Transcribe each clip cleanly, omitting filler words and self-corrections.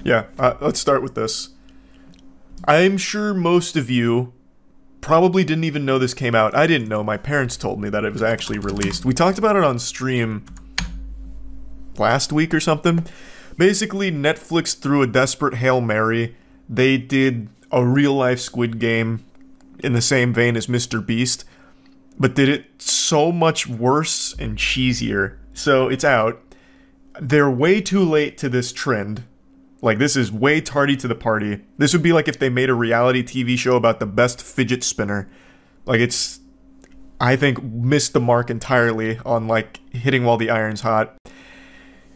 Yeah, let's start with this. I'm sure most of you probably didn't even know this came out. I didn't know. My parents told me that it was actually released. We talked about it on stream last week or something. Basically, Netflix threw a desperate Hail Mary. They did a real-life Squid Game in the same vein as Mr. Beast, but did it so much worse and cheesier. So it's out. They're way too late to this trend. Like, this is way tardy to the party. This would be like if they made a reality TV show about the best fidget spinner. Like, it's, I think, missed the mark entirely on, like, hitting while the iron's hot.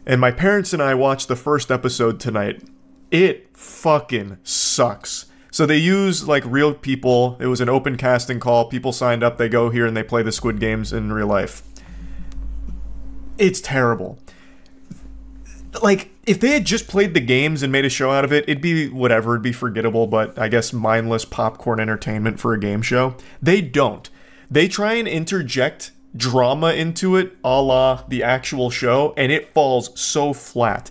And my parents and I watched the first episode tonight. It fucking sucks. So they use, like, real people. It was an open casting call. People signed up. They go here and they play the Squid Games in real life. It's terrible. Like, if they had just played the games and made a show out of it, it'd be whatever, it'd be forgettable, but I guess mindless popcorn entertainment for a game show. They don't. They try and interject drama into it, a la the actual show, and it falls so flat.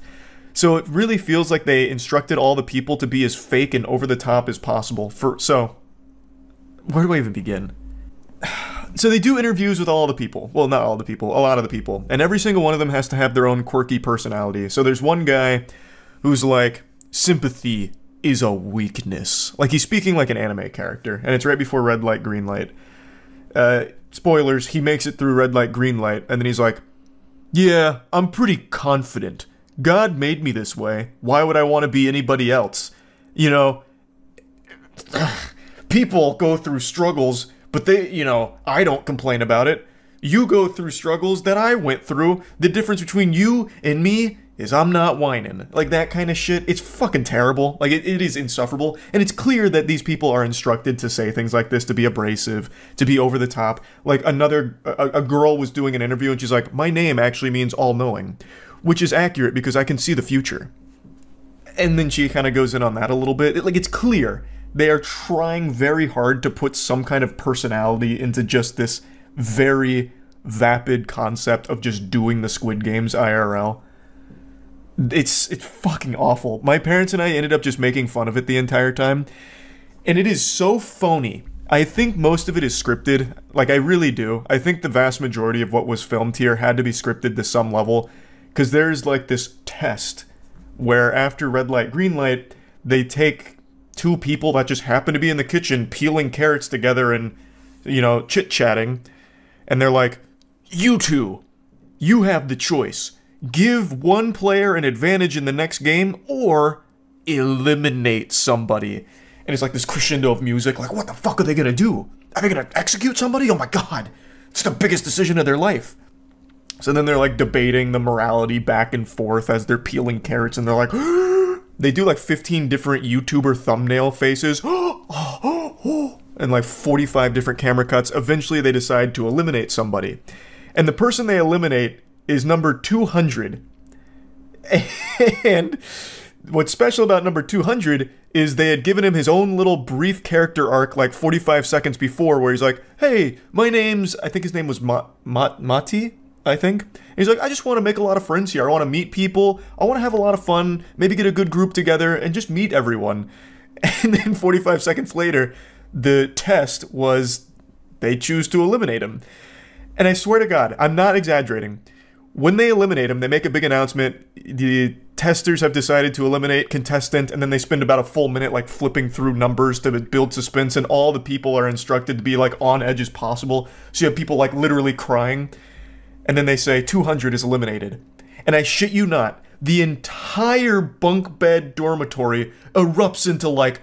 So it really feels like they instructed all the people to be as fake and over the top as possible. So, where do I even begin? So they do interviews with all the people. Well, not all the people, a lot of the people. And every single one of them has to have their own quirky personality. So there's one guy who's like, sympathy is a weakness. Like, he's speaking like an anime character. And it's right before red light, green light. Spoilers, he makes it through red light, green light. And then he's like, yeah, I'm pretty confident. God made me this way. Why would I want to be anybody else? You know, people go through struggles, but they, you know, I don't complain about it. You go through struggles that I went through. The difference between you and me is I'm not whining. Like, that kind of shit. It's fucking terrible. Like, it is insufferable. And it's clear that these people are instructed to say things like this, to be abrasive, to be over the top. Like, a girl was doing an interview and she's like, my name actually means all-knowing. Which is accurate because I can see the future. And then she kind of goes in on that a little bit. Like, it's clear. They are trying very hard to put some kind of personality into just this very vapid concept of just doing the Squid Games IRL. It's fucking awful. My parents and I ended up just making fun of it the entire time. And it is so phony. I think most of it is scripted. Like, I really do. I think the vast majority of what was filmed here had to be scripted to some level. Because there's, like, this test where after red light, green light, they take two people that just happen to be in the kitchen peeling carrots together and, you know, chit-chatting. And they're like, you two, you have the choice. Give one player an advantage in the next game or eliminate somebody. And it's like this crescendo of music. Like, what the fuck are they gonna do? Are they gonna execute somebody? Oh my god. It's the biggest decision of their life. So then they're like debating the morality back and forth as they're peeling carrots, and they're like, they do like 15 different YouTuber thumbnail faces, and like 45 different camera cuts. Eventually they decide to eliminate somebody. And the person they eliminate is number 200. And what's special about number 200 is they had given him his own little brief character arc like 45 seconds before, where he's like, hey, my name's, I think his name was Mati? I think. And he's like, I just want to make a lot of friends here. I want to meet people. I want to have a lot of fun. Maybe get a good group together and just meet everyone. And then 45 seconds later, the test was they choose to eliminate him. And I swear to God, I'm not exaggerating. When they eliminate him, they make a big announcement. The testers have decided to eliminate contestant, and then they spend about a full minute like flipping through numbers to build suspense, and all the people are instructed to be like on edge as possible. So you have people like literally crying. And then they say 200 is eliminated. And I shit you not, the entire bunk bed dormitory erupts into like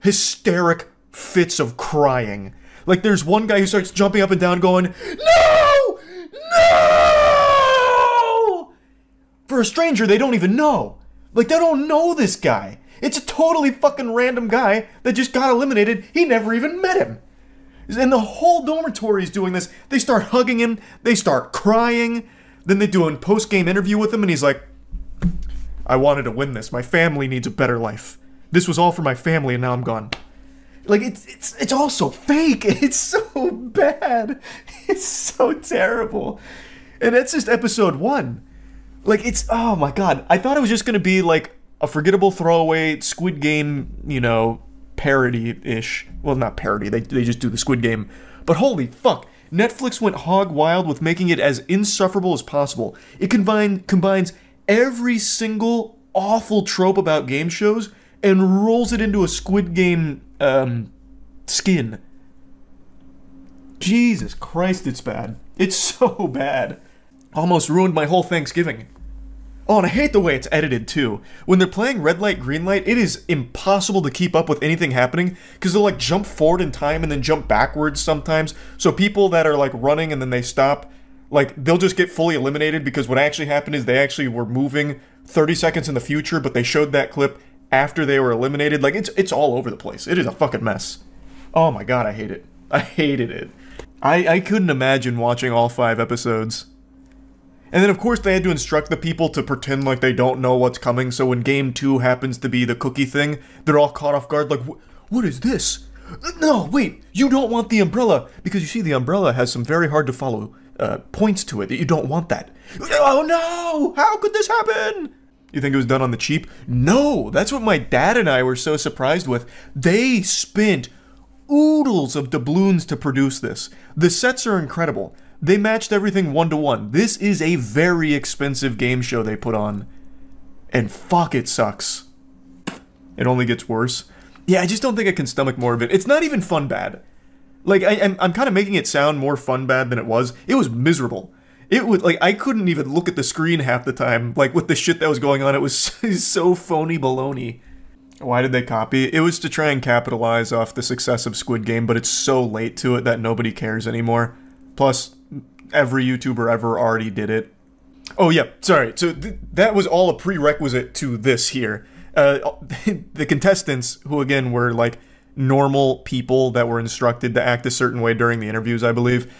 hysteric fits of crying. Like, there's one guy who starts jumping up and down going, no! No! For a stranger they don't even know. Like, they don't know this guy. It's a totally fucking random guy that just got eliminated. He never even met him. And the whole dormitory is doing this. They start hugging him. They start crying. Then they do a post-game interview with him, and he's like, I wanted to win this. My family needs a better life. This was all for my family, and now I'm gone. Like, it's all so fake. It's so bad. It's so terrible. And that's just episode 1. Like, it's, oh my god. I thought it was just gonna be, like, a forgettable throwaway Squid Game, you know, parody-ish. Well, not parody, they just do the Squid Game. But holy fuck, Netflix went hog wild with making it as insufferable as possible. It combines every single awful trope about game shows and rolls it into a Squid Game skin. Jesus Christ, it's bad. It's so bad. Almost ruined my whole Thanksgiving. Oh, and I hate the way it's edited, too. When they're playing red light, green light, it is impossible to keep up with anything happening, because they'll, like, jump forward in time and then jump backwards sometimes. So people that are, like, running and then they stop, like, they'll just get fully eliminated, because what actually happened is they actually were moving 30 seconds in the future, but they showed that clip after they were eliminated. Like, it's all over the place. It is a fucking mess. Oh my god, I hate it. I hated it. I couldn't imagine watching all 5 episodes. And then, of course, they had to instruct the people to pretend like they don't know what's coming, so when Game 2 happens to be the cookie thing, they're all caught off guard, like, what is this? No, wait, you don't want the umbrella! Because you see, the umbrella has some very hard-to-follow points to it that you don't want that. Oh no! How could this happen? You think it was done on the cheap? No! That's what my dad and I were so surprised with. They spent oodles of doubloons to produce this. The sets are incredible. They matched everything 1-to-1. This is a very expensive game show they put on. And fuck, it sucks. It only gets worse. Yeah, I just don't think I can stomach more of it. It's not even fun bad. Like, I'm kind of making it sound more fun bad than it was. It was miserable. It was, like, I couldn't even look at the screen half the time. Like, with the shit that was going on, it was so phony baloney. Why did they copy? It was to try and capitalize off the success of Squid Game, but it's so late to it that nobody cares anymore. Plus, every YouTuber ever already did it. Oh yeah, sorry. So that was all a prerequisite to this here. The contestants, who again were like normal people that were instructed to act a certain way during the interviews, I believe,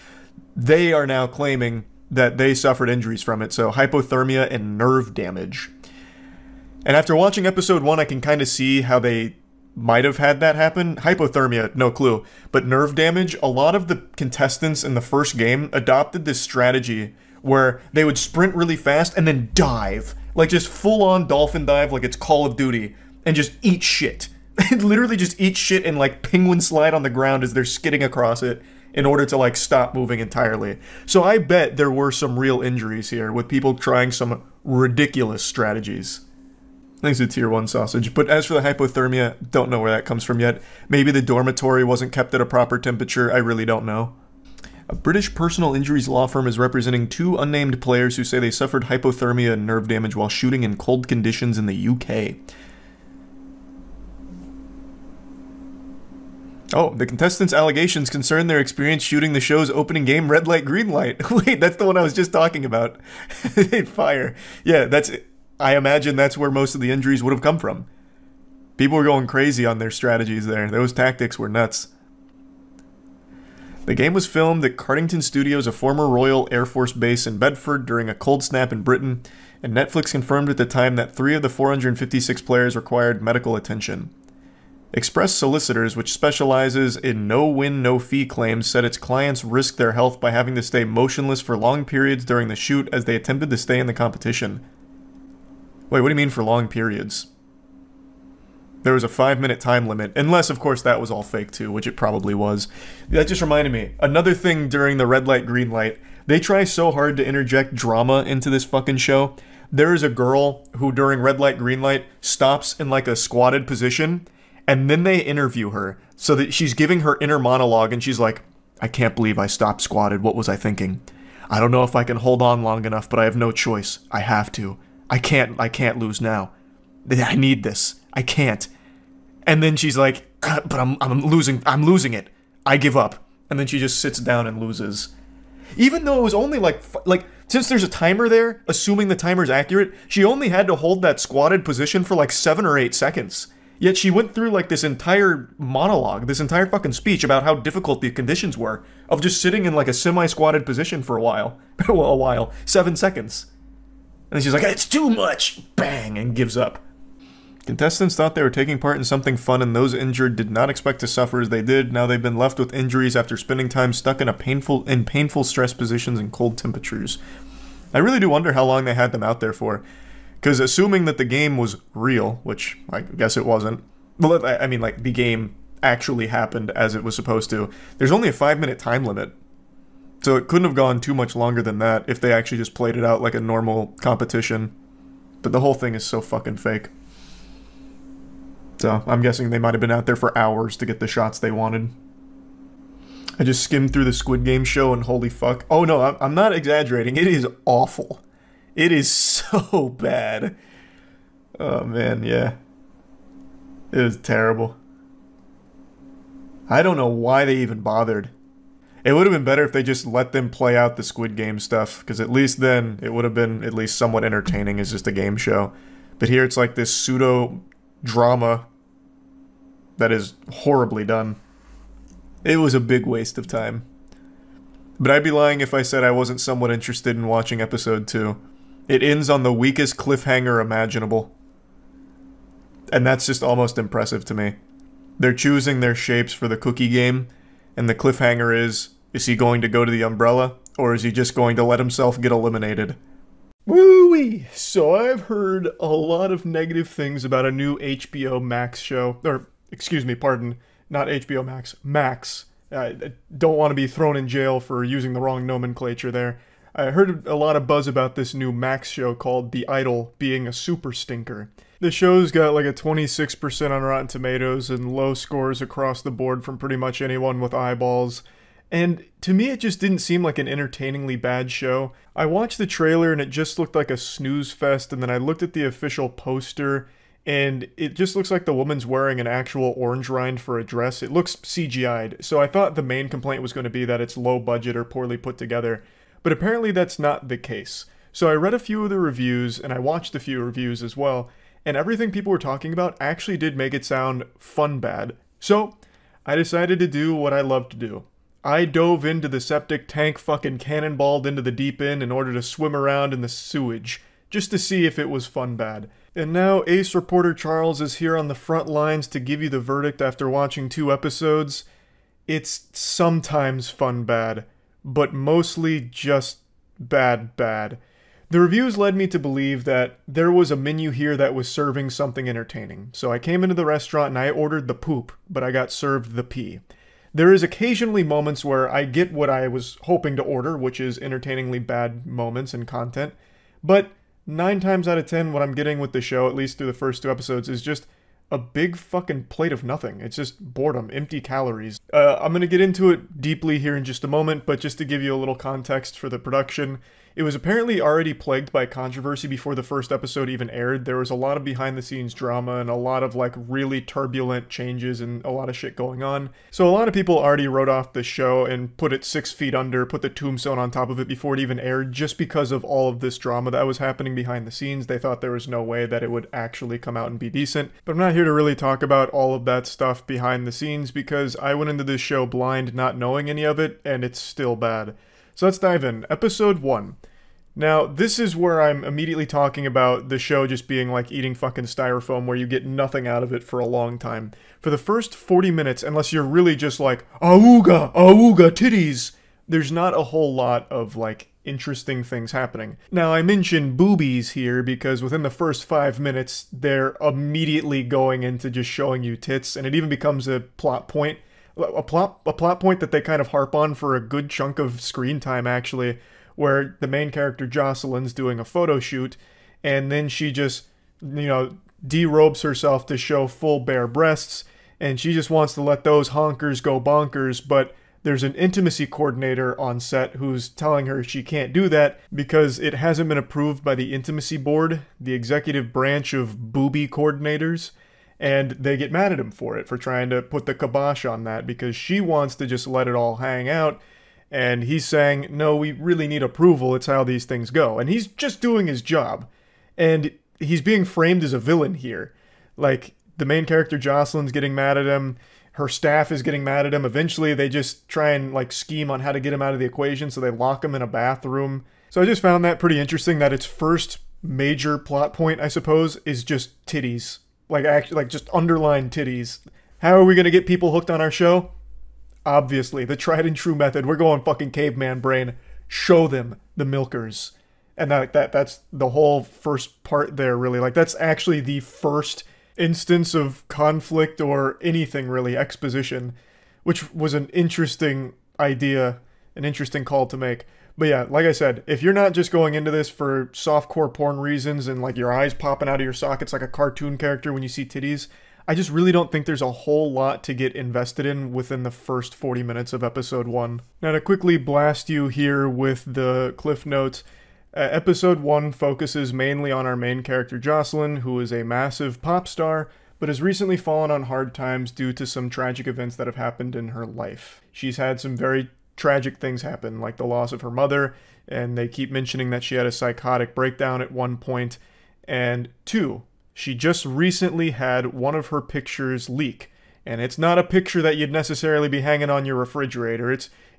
they are now claiming that they suffered injuries from it. So hypothermia and nerve damage. And after watching episode 1, I can kind of see how they might have had that happen. Hypothermia, no clue. But nerve damage, a lot of the contestants in the first game adopted this strategy where they would sprint really fast and then dive. Like just full-on dolphin dive like it's Call of Duty. And just eat shit. Literally just eat shit and like penguin slide on the ground as they're skidding across it in order to like stop moving entirely. So I bet there were some real injuries here with people trying some ridiculous strategies. Thanks to Tier 1 sausage. But as for the hypothermia, don't know where that comes from yet. Maybe the dormitory wasn't kept at a proper temperature. I really don't know. A British personal injuries law firm is representing 2 unnamed players who say they suffered hypothermia and nerve damage while shooting in cold conditions in the UK. Oh, the contestants' allegations concern their experience shooting the show's opening game, Red Light, Green Light. Wait, that's the one I was just talking about. Fire. Yeah, that's it. I imagine that's where most of the injuries would have come from. People were going crazy on their strategies there. Those tactics were nuts. The game was filmed at Cardington Studios, a former Royal Air Force base in Bedford, during a cold snap in Britain, and Netflix confirmed at the time that 3 of the 456 players required medical attention. Express Solicitors, which specializes in no-win, no-fee claims, said its clients risked their health by having to stay motionless for long periods during the shoot as they attempted to stay in the competition. Wait, what do you mean for long periods? There was a 5-minute time limit, unless, of course, that was all fake too, which it probably was. That just reminded me, another thing during the red light, green light, they try so hard to interject drama into this fucking show. There is a girl who, during red light, green light, stops in like a squatted position, and then they interview her, so that she's giving her inner monologue, and she's like, I can't believe I stopped squatted, what was I thinking? I don't know if I can hold on long enough, but I have no choice. I have to. I can't lose now. I need this. I can't. And then she's like, but I'm losing it. I give up. And then she just sits down and loses. Even though it was only like, since there's a timer there, assuming the timer's accurate, she only had to hold that squatted position for like 7 or 8 seconds. Yet she went through like this entire monologue, this entire fucking speech about how difficult the conditions were of just sitting in like a semi-squatted position for a while. Well, a while. 7 seconds. And then she's like, it's too much! Bang! And gives up. Contestants thought they were taking part in something fun, and those injured did not expect to suffer as they did. Now they've been left with injuries after spending time stuck in painful stress positions in cold temperatures. I really do wonder how long they had them out there for. Because assuming that the game was real, which I guess it wasn't, well, I mean, like, the game actually happened as it was supposed to, there's only a 5-minute time limit. So it couldn't have gone too much longer than that if they actually just played it out like a normal competition. But the whole thing is so fucking fake. So I'm guessing they might have been out there for hours to get the shots they wanted. I just skimmed through the Squid Game show and holy fuck. Oh no, I'm not exaggerating. It is awful. It is so bad. Oh man, yeah. It was terrible. I don't know why they even bothered. It would have been better if they just let them play out the Squid Game stuff, because at least then it would have been at least somewhat entertaining as just a game show. But here it's like this pseudo-drama that is horribly done. It was a big waste of time. But I'd be lying if I said I wasn't somewhat interested in watching episode 2. It ends on the weakest cliffhanger imaginable. And that's just almost impressive to me. They're choosing their shapes for the cookie game, and the cliffhanger is he going to go to the umbrella, or is he just going to let himself get eliminated? Woo-wee! So I've heard a lot of negative things about a new HBO Max show, or, excuse me, pardon, not HBO Max, Max. I don't want to be thrown in jail for using the wrong nomenclature there. I heard a lot of buzz about this new Max show called The Idol being a super stinker. The show's got like a 26% on Rotten Tomatoes and low scores across the board from pretty much anyone with eyeballs. And to me, it just didn't seem like an entertainingly bad show. I watched the trailer and it just looked like a snooze fest, and then I looked at the official poster and it just looks like the woman's wearing an actual orange rind for a dress. It looks CGI'd, so I thought the main complaint was going to be that it's low budget or poorly put together. But apparently that's not the case. So I read a few of the reviews, and I watched a few reviews as well, and everything people were talking about actually did make it sound fun bad. So I decided to do what I love to do. I dove into the septic tank, fucking cannonballed into the deep end in order to swim around in the sewage, just to see if it was fun bad. And now Ace Reporter Charles is here on the front lines to give you the verdict after watching 2 episodes. It's sometimes fun bad, but mostly just bad. The reviews led me to believe that there was a menu here that was serving something entertaining. So I came into the restaurant and I ordered the poop, but I got served the pee. There is occasionally moments where I get what I was hoping to order, which is entertainingly bad moments and content, but 9 times out of 10, what I'm getting with the show, at least through the first 2 episodes, is just a big fucking plate of nothing. It's just boredom, empty calories. I'm gonna get into it deeply here in just a moment, but just to give you a little context for the production, it was apparently already plagued by controversy before the first episode even aired. There was a lot of behind-the-scenes drama and a lot of like really turbulent changes and a lot of shit going on. So a lot of people already wrote off the show and put it 6 feet under, put the tombstone on top of it before it even aired, just because of all of this drama that was happening behind the scenes. They thought there was no way that it would actually come out and be decent. But I'm not here to really talk about all of that stuff behind the scenes because I went into this show blind, not knowing any of it, and it's still bad. So let's dive in. Episode 1. Now, this is where I'm immediately talking about the show just being like eating fucking styrofoam where you get nothing out of it for a long time. For the first 40 minutes, unless you're really just like, awooga, awooga, titties, there's not a whole lot of like interesting things happening. Now, I mention boobies here because within the first 5 minutes, they're immediately going into just showing you tits, and it even becomes a plot point. A plot point that they kind of harp on for a good chunk of screen time, actually, where the main character Jocelyn's doing a photo shoot, and then she just, you know, derobes herself to show full bare breasts, and she just wants to let those honkers go bonkers, but there's an intimacy coordinator on set who's telling her she can't do that because it hasn't been approved by the intimacy board, the executive branch of booby coordinators, and they get mad at him for it, for trying to put the kibosh on that, because she wants to just let it all hang out, and he's saying, no, we really need approval, it's how these things go. And he's just doing his job. And he's being framed as a villain here. Like, the main character Jocelyn's getting mad at him, her staff is getting mad at him, eventually they just try and, like, scheme on how to get him out of the equation, so they lock him in a bathroom. So I just found that pretty interesting, that its first major plot point, I suppose, is just titties. Like, actually, like, just underlined titties. How are we gonna get people hooked on our show? Obviously, the tried and true method. We're going fucking caveman brain. Show them the milkers. And that's the whole first part there, really. Like, that's actually the first instance of conflict or anything, really, exposition, which was an interesting idea, an interesting call to make. But yeah, like I said, if you're not just going into this for softcore porn reasons and like your eyes popping out of your sockets like a cartoon character when you see titties, I just really don't think there's a whole lot to get invested in within the first 40 minutes of episode 1. Now, to quickly blast you here with the cliff notes, episode 1 focuses mainly on our main character Jocelyn, who is a massive pop star, but has recently fallen on hard times due to some tragic events that have happened in her life. She's had some very tragic things happen, like the loss of her mother, and they keep mentioning that she had a psychotic breakdown at one point. And 2, she just recently had one of her pictures leak, and it's not a picture that you'd necessarily be hanging on your refrigerator.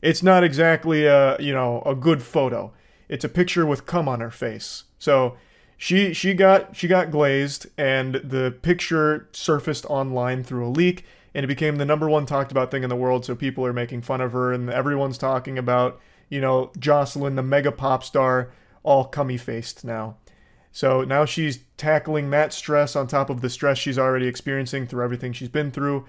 It's not exactly a good photo. It's a picture with cum on her face. So she got glazed, and the picture surfaced online through a leak, and it became the #1 talked about thing in the world, so people are making fun of her, and everyone's talking about, Jocelyn, the mega pop star, all cummy-faced now. So now she's tackling that stress on top of the stress she's already experiencing through everything she's been through,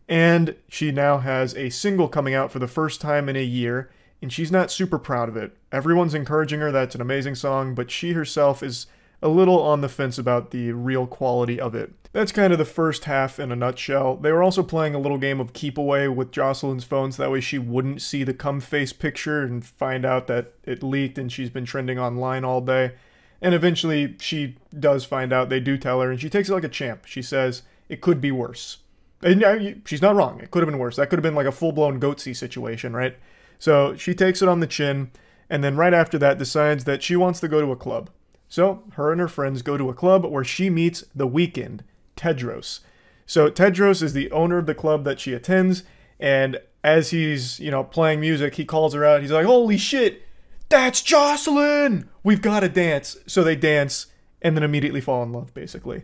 and she now has a single coming out for the first time in a year, and she's not super proud of it. Everyone's encouraging her that it's an amazing song, but she herself is a little on the fence about the real quality of it. That's kind of the first half in a nutshell. They were also playing a little game of keep away with Jocelyn's phone, so that way she wouldn't see the cum face picture and find out that it leaked and she's been trending online all day. And eventually she does find out, they do tell her, and she takes it like a champ. She says, it could be worse. And she's not wrong, it could have been worse. That could have been like a full-blown goatsy situation, right? So she takes it on the chin, and then right after that decides that she wants to go to a club. So her and her friends go to a club where she meets The Weeknd, Tedros. So Tedros is the owner of the club that she attends, and as he's, playing music, he calls her out. He's like, holy shit, that's Jocelyn! We've got to dance. So they dance, and then immediately fall in love, basically.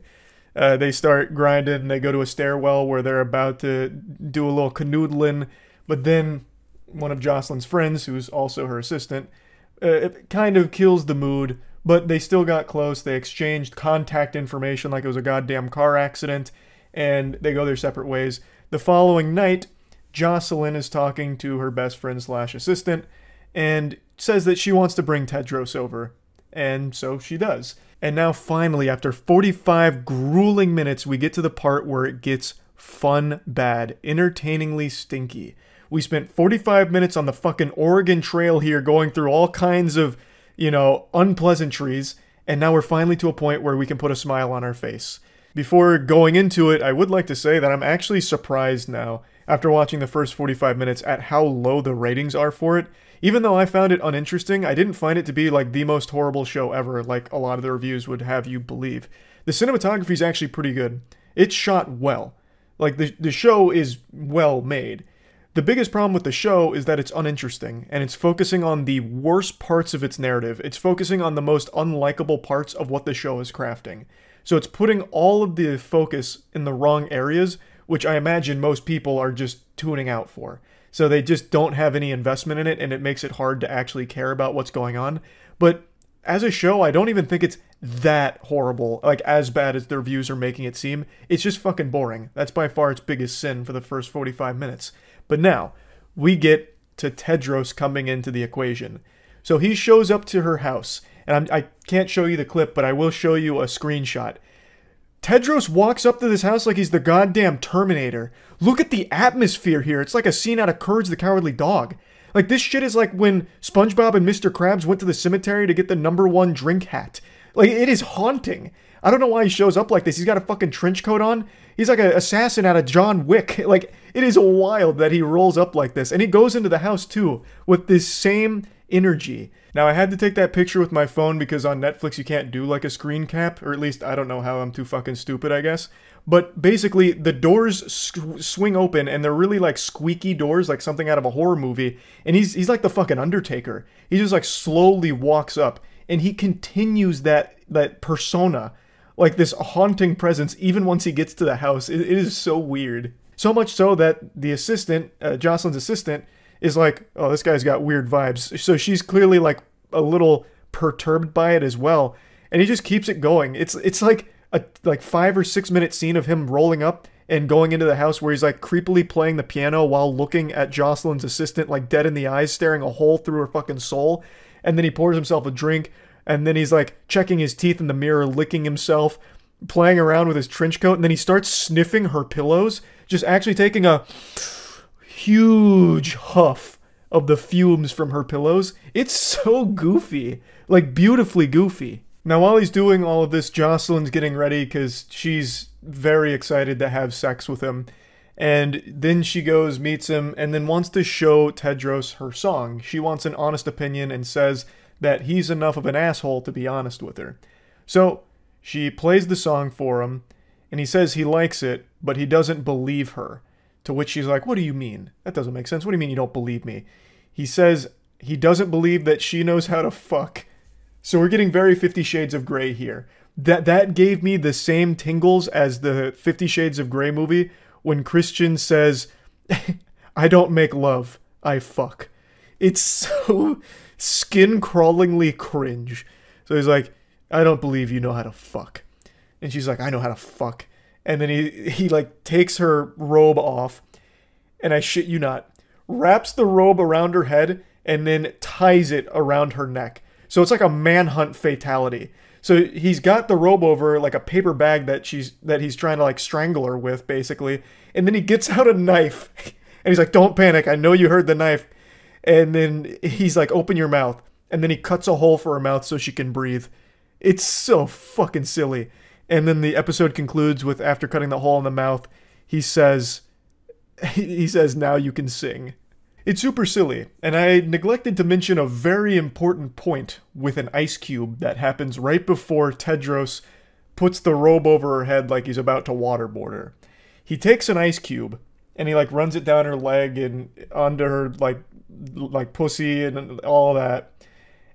They start grinding, and they go to a stairwell where they're about to do a little canoodling, but then one of Jocelyn's friends, who's also her assistant, it kind of kills the mood, but they still got close. They exchanged contact information like it was a goddamn car accident, and they go their separate ways. The following night, Jocelyn is talking to her best friend / assistant, and says that she wants to bring Tedros over. And so she does. And now finally, after 45 grueling minutes, we get to the part where it gets fun bad, entertainingly stinky. We spent 45 minutes on the fucking Oregon Trail here going through all kinds of, unpleasantries, and now we're finally to a point where we can put a smile on our face. Before going into it, I would like to say that I'm actually surprised now, after watching the first 45 minutes, at how low the ratings are for it. Even though I found it uninteresting, I didn't find it to be like the most horrible show ever, like a lot of the reviews would have you believe. The cinematography is actually pretty good. It's shot well. Like, the show is well made. The biggest problem with the show is that it's uninteresting, and it's focusing on the worst parts of its narrative. It's focusing on the most unlikable parts of what the show is crafting. So it's putting all of the focus in the wrong areas, which I imagine most people are just tuning out for. So they just don't have any investment in it, and it makes it hard to actually care about what's going on. But as a show, I don't even think it's that horrible, like as bad as the reviews are making it seem. It's just fucking boring. That's by far its biggest sin for the first 45 minutes. But now, we get to Tedros coming into the equation. So he shows up to her house, and I can't show you the clip, but I will show you a screenshot. Tedros walks up to this house like he's the goddamn Terminator. Look at the atmosphere here. It's like a scene out of Courage the Cowardly Dog. Like, this shit is like when SpongeBob and Mr. Krabs went to the cemetery to get the #1 drink hat. Like, it is haunting. I don't know why he shows up like this. He's got a fucking trench coat on. He's like an assassin out of John Wick. Like, it is wild that he rolls up like this. And he goes into the house, too, with this same energy. Now, I had to take that picture with my phone because on Netflix you can't do, like, a screen cap. Or at least, I don't know how, I'm too fucking stupid, I guess. But basically, the doors swing open, and they're really, like, squeaky doors, like something out of a horror movie. And he's like the fucking Undertaker. He just, like, slowly walks up. And he continues that persona, like this haunting presence, even once he gets to the house. It is so weird. So much so that the assistant, Jocelyn's assistant, is like, oh, this guy's got weird vibes. So she's clearly like a little perturbed by it as well. And he just keeps it going. It's like a 5 or 6 minute scene of him rolling up and going into the house where he's like creepily playing the piano while looking at Jocelyn's assistant like dead in the eyes, staring a hole through her fucking soul. And then he pours himself a drink, and then he's like checking his teeth in the mirror, licking himself, playing around with his trench coat, and then he starts sniffing her pillows, just actually taking a huge huff of the fumes from her pillows. It's so goofy, like beautifully goofy. Now, while he's doing all of this, Jocelyn's getting ready because she's very excited to have sex with him. And then she goes, meets him, and then wants to show Tedros her song. She wants an honest opinion and says that he's enough of an asshole to be honest with her. So she plays the song for him, and he says he likes it, but he doesn't believe her. To which she's like, what do you mean? That doesn't make sense. What do you mean you don't believe me? He says he doesn't believe that she knows how to fuck. So we're getting very 50 Shades of Grey here. That gave me the same tingles as the 50 Shades of Grey movie when Christian says, I don't make love, I fuck. It's so skin-crawlingly cringe. So he's like, I don't believe you know how to fuck. And she's like, I know how to fuck. And then he like takes her robe off, and I shit you not, wraps the robe around her head and then ties it around her neck. So it's like a manhunt fatality. So he's got the robe over like a paper bag that he's trying to like strangle her with, basically. And then he gets out a knife and he's like, don't panic, I know you heard the knife. And then he's like, open your mouth. And then he cuts a hole for her mouth so she can breathe. It's so fucking silly. And then the episode concludes with, after cutting the hole in the mouth, he says, now you can sing. It's super silly, and I neglected to mention a very important point with an ice cube that happens right before Tedros puts the robe over her head like he's about to waterboard her. He takes an ice cube, and he like runs it down her leg and onto her like pussy and all that.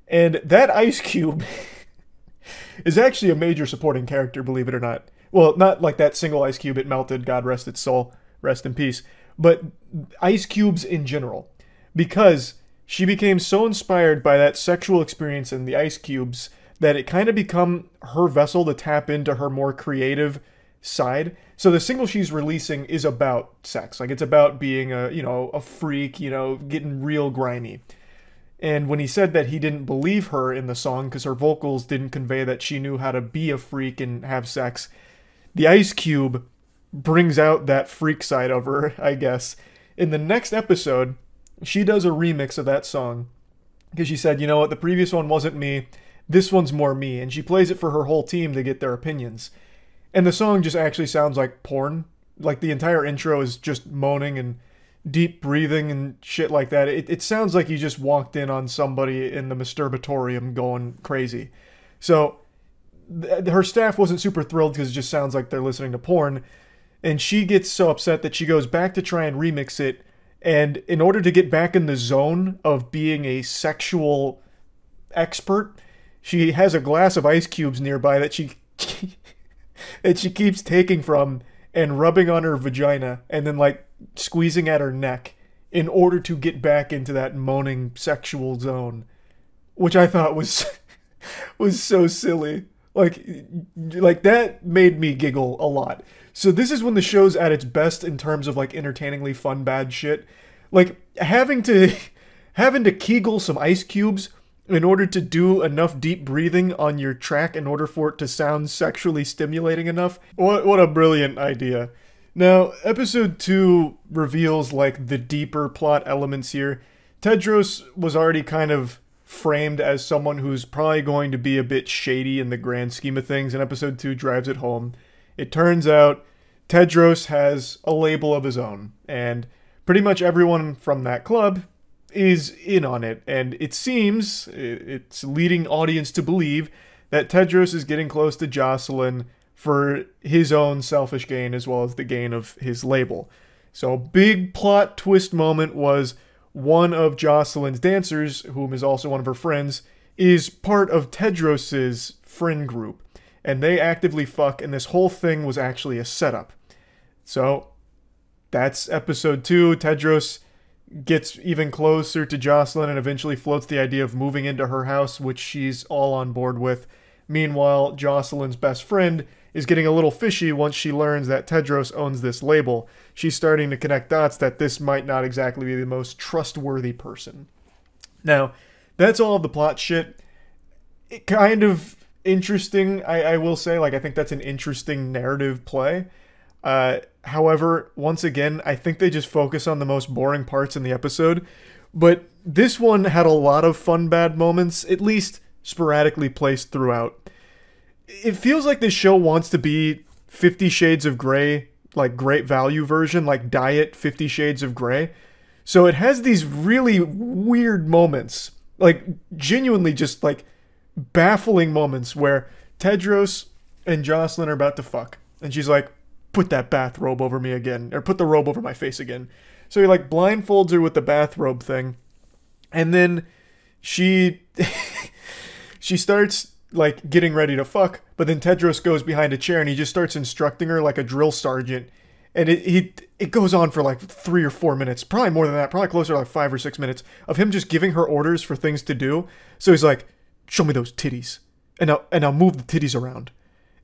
And that ice cube is actually a major supporting character, believe it or not. Well, not like that single ice cube, it melted, God rest its soul, rest in peace. But ice cubes in general, because she became so inspired by that sexual experience in the ice cubes that it kind of become her vessel to tap into her more creative side. So the single she's releasing is about sex. Like, it's about being a freak, getting real grimy. And when he said that he didn't believe her in the song because her vocals didn't convey that she knew how to be a freak and have sex, the ice cube brings out that freak side of her, I guess. In the next episode, she does a remix of that song because she said, you know what, the previous one wasn't me, this one's more me, and she plays it for her whole team to get their opinions. And the song just actually sounds like porn. Like, the entire intro is just moaning and deep breathing and shit like that. It sounds like you just walked in on somebody in the masturbatorium going crazy. So her staff wasn't super thrilled because it just sounds like they're listening to porn. And she gets so upset that she goes back to try and remix it. And in order to get back in the zone of being a sexual expert, she has a glass of ice cubes nearby that she keeps taking from and rubbing on her vagina and then like squeezing at her neck in order to get back into that moaning sexual zone, which I thought was so silly. Like that made me giggle a lot. So this is when the show's at its best in terms of like entertainingly fun bad shit. Like having to kegel some ice cubes in order to do enough deep breathing on your track in order for it to sound sexually stimulating enough. What a brilliant idea. Now, episode 2 reveals like the deeper plot elements here. Tedros was already kind of framed as someone who's probably going to be a bit shady in the grand scheme of things, and episode 2 drives it home. It turns out Tedros has a label of his own, and pretty much everyone from that club is in on it, and it seems, it's leading audience to believe, that Tedros is getting close to Jocelyn for his own selfish gain as well as the gain of his label. So big plot twist moment was one of Jocelyn's dancers, whom is also one of her friends, is part of Tedros's friend group. And they actively fuck, and this whole thing was actually a setup. So that's episode 2. Tedros gets even closer to Jocelyn and eventually floats the idea of moving into her house, which she's all on board with. Meanwhile, Jocelyn's best friend is getting a little fishy once she learns that Tedros owns this label. She's starting to connect dots that this might not exactly be the most trustworthy person. Now, that's all of the plot shit. It kind of interesting, I will say. Like, I think that's an interesting narrative play. However, once again, I think they just focus on the most boring parts in the episode. But this one had a lot of fun bad moments, at least sporadically placed throughout. It feels like this show wants to be 50 Shades of Grey, like great value version, like diet 50 Shades of Grey. So it has these really weird moments, like genuinely just like baffling moments where Tedros and Jocelyn are about to fuck. And she's like, put that bathrobe over me again, or put the robe over my face again. So he like blindfolds her with the bathrobe thing. And then she she starts like getting ready to fuck, but then Tedros goes behind a chair and he just starts instructing her like a drill sergeant. And it goes on for like 3 or 4 minutes, probably more than that, probably closer to like 5 or 6 minutes of him just giving her orders for things to do. So he's like, show me those titties, and I'll move the titties around.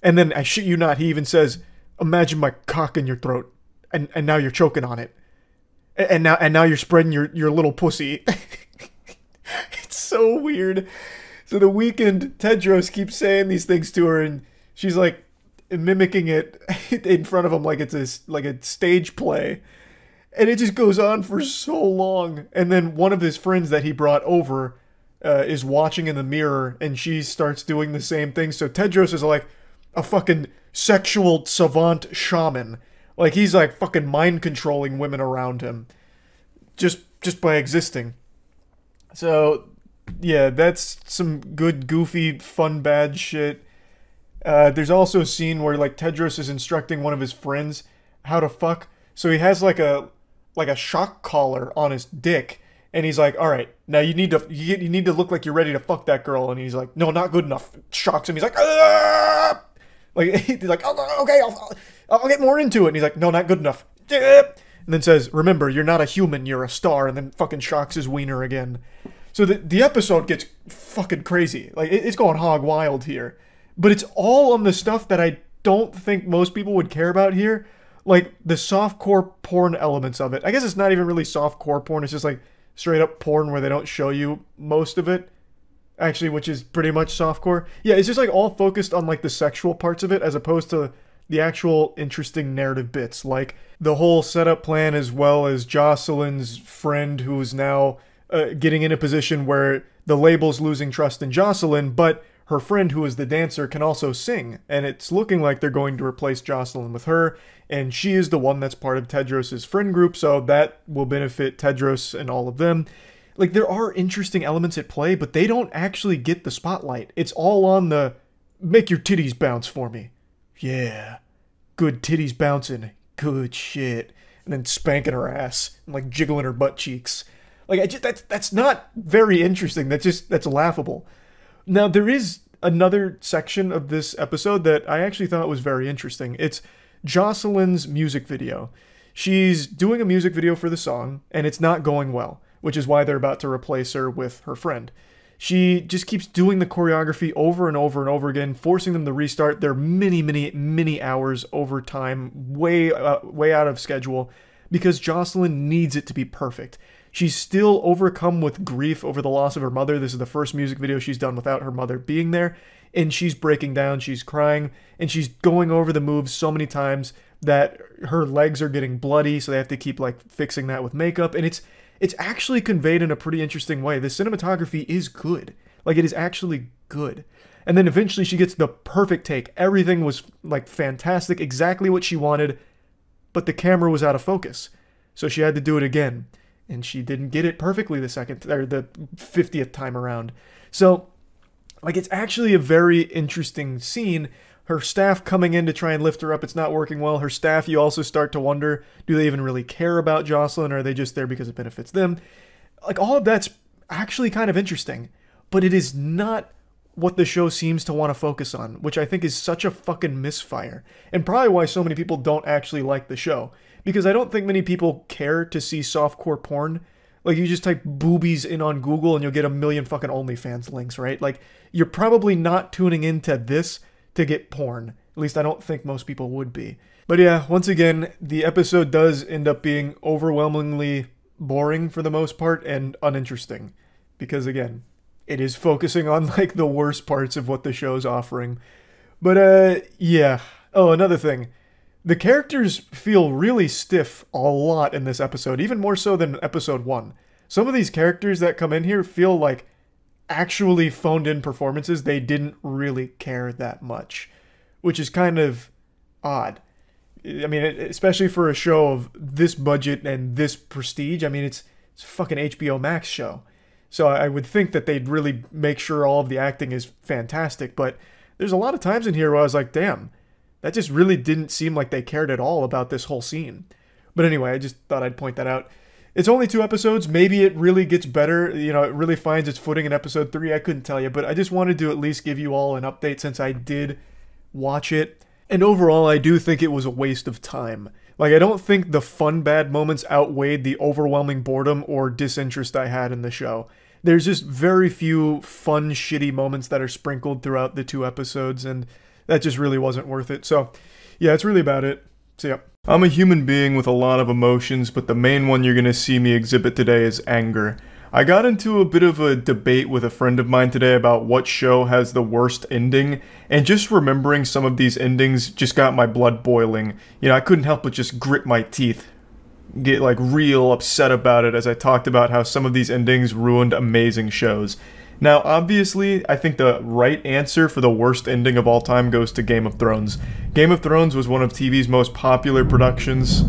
And then I shit you not, he even says, imagine my cock in your throat, and now you're choking on it, and now you're spreading your little pussy. It's so weird. So the weekend, Tedros keeps saying these things to her, and she's like mimicking it in front of him like it's a stage play, and it just goes on for so long. And then one of his friends that he brought over is watching in the mirror, and she starts doing the same thing. So Tedros is like a fucking sexual savant shaman. Like, he's like fucking mind controlling women around him just by existing. So yeah, that's some good goofy fun bad shit. There's also a scene where like Tedros is instructing one of his friends how to fuck. So he has like a shock collar on his dick, and he's like, all right, now you need to look like you're ready to fuck that girl. And he's like, no, not good enough. Shocks him. He's like, ah! Like, he's like, oh, okay, I'll get more into it. And he's like, no, not good enough. And then says, remember, you're not a human, you're a star. And then fucking shocks his wiener again. So the episode gets fucking crazy. Like, it's going hog wild here. But it's all on the stuff that I don't think most people would care about here. Like, the softcore porn elements of it. I guess it's not even really softcore porn. It's just like straight up porn where they don't show you most of it. Actually, which is pretty much softcore. Yeah, it's just like all focused on like the sexual parts of it as opposed to the actual interesting narrative bits. Like the whole setup plan, as well as Jocelyn's friend who's now getting in a position where the label's losing trust in Jocelyn, but her friend, who is the dancer, can also sing. And it's looking like they're going to replace Jocelyn with her. And she is the one that's part of Tedros' friend group, so that will benefit Tedros and all of them. Like, there are interesting elements at play, but they don't actually get the spotlight. It's all on the, make your titties bounce for me. Yeah. Good titties bouncing. Good shit. And then spanking her ass and, like, jiggling her butt cheeks. Like, that's not very interesting. That's laughable. Now, there is another section of this episode that I actually thought was very interesting. It's Jocelyn's music video. She's doing a music video for the song, and it's not going well, which is why they're about to replace her with her friend. She just keeps doing the choreography over and over and over again, forcing them to restart. They're many hours over time, way out of schedule, because Jocelyn needs it to be perfect. She's still overcome with grief over the loss of her mother. This is the first music video she's done without her mother being there, and she's breaking down, she's crying, and she's going over the moves so many times that her legs are getting bloody, so they have to keep like fixing that with makeup, and it's actually conveyed in a pretty interesting way. The cinematography is good. Like, it is actually good. And then eventually she gets the perfect take. Everything was, like, fantastic, exactly what she wanted, but the camera was out of focus. So she had to do it again. And she didn't get it perfectly the 50th time around. So, like, it's actually a very interesting scene. Her staff coming in to try and lift her up, it's not working well. Her staff, you also start to wonder, do they even really care about Jocelyn, or are they just there because it benefits them? Like, all of that's actually kind of interesting, but it is not what the show seems to want to focus on, which I think is such a fucking misfire, and probably why so many people don't actually like the show, because I don't think many people care to see softcore porn. Like, you just type boobies in on Google and you'll get a million fucking OnlyFans links, right? Like, you're probably not tuning into this to get porn. At least I don't think most people would be. But yeah, once again, the episode does end up being overwhelmingly boring for the most part and uninteresting. Because again, it is focusing on like the worst parts of what the show's offering. But yeah. Oh, another thing. The characters feel really stiff a lot in this episode, even more so than episode 1. Some of these characters that come in here feel like actually phoned in performances. They didn't really care that much, which is kind of odd. I mean, especially for a show of this budget and this prestige. I mean, it's a fucking HBO Max show. So I would think that they'd really make sure all of the acting is fantastic. But there's a lot of times in here where I was like, damn, that just really didn't seem like they cared at all about this whole scene. But anyway, I just thought I'd point that out. It's only 2 episodes. Maybe it really gets better. You know, it really finds its footing in episode 3. I couldn't tell you. But I just wanted to at least give you all an update since I did watch it. And overall, I do think it was a waste of time. Like, I don't think the fun bad moments outweighed the overwhelming boredom or disinterest I had in the show. There's just very few fun, shitty moments that are sprinkled throughout the 2 episodes, and that just really wasn't worth it. So, yeah, that's really about it. So, yeah. I'm a human being with a lot of emotions, but the main one you're going to see me exhibit today is anger. I got into a bit of a debate with a friend of mine today about what show has the worst ending, and just remembering some of these endings just got my blood boiling. You know, I couldn't help but just grit my teeth, get like real upset about it as I talked about how some of these endings ruined amazing shows. Now, obviously, I think the right answer for the worst ending of all time goes to Game of Thrones. Game of Thrones was one of TV's most popular productions.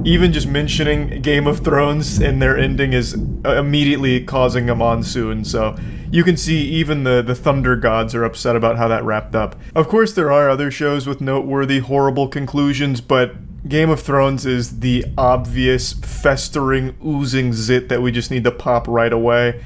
Even just mentioning Game of Thrones and their ending is immediately causing a monsoon, so you can see even the Thunder Gods are upset about how that wrapped up. Of course, there are other shows with noteworthy, horrible conclusions, but Game of Thrones is the obvious, festering, oozing zit that we just need to pop right away.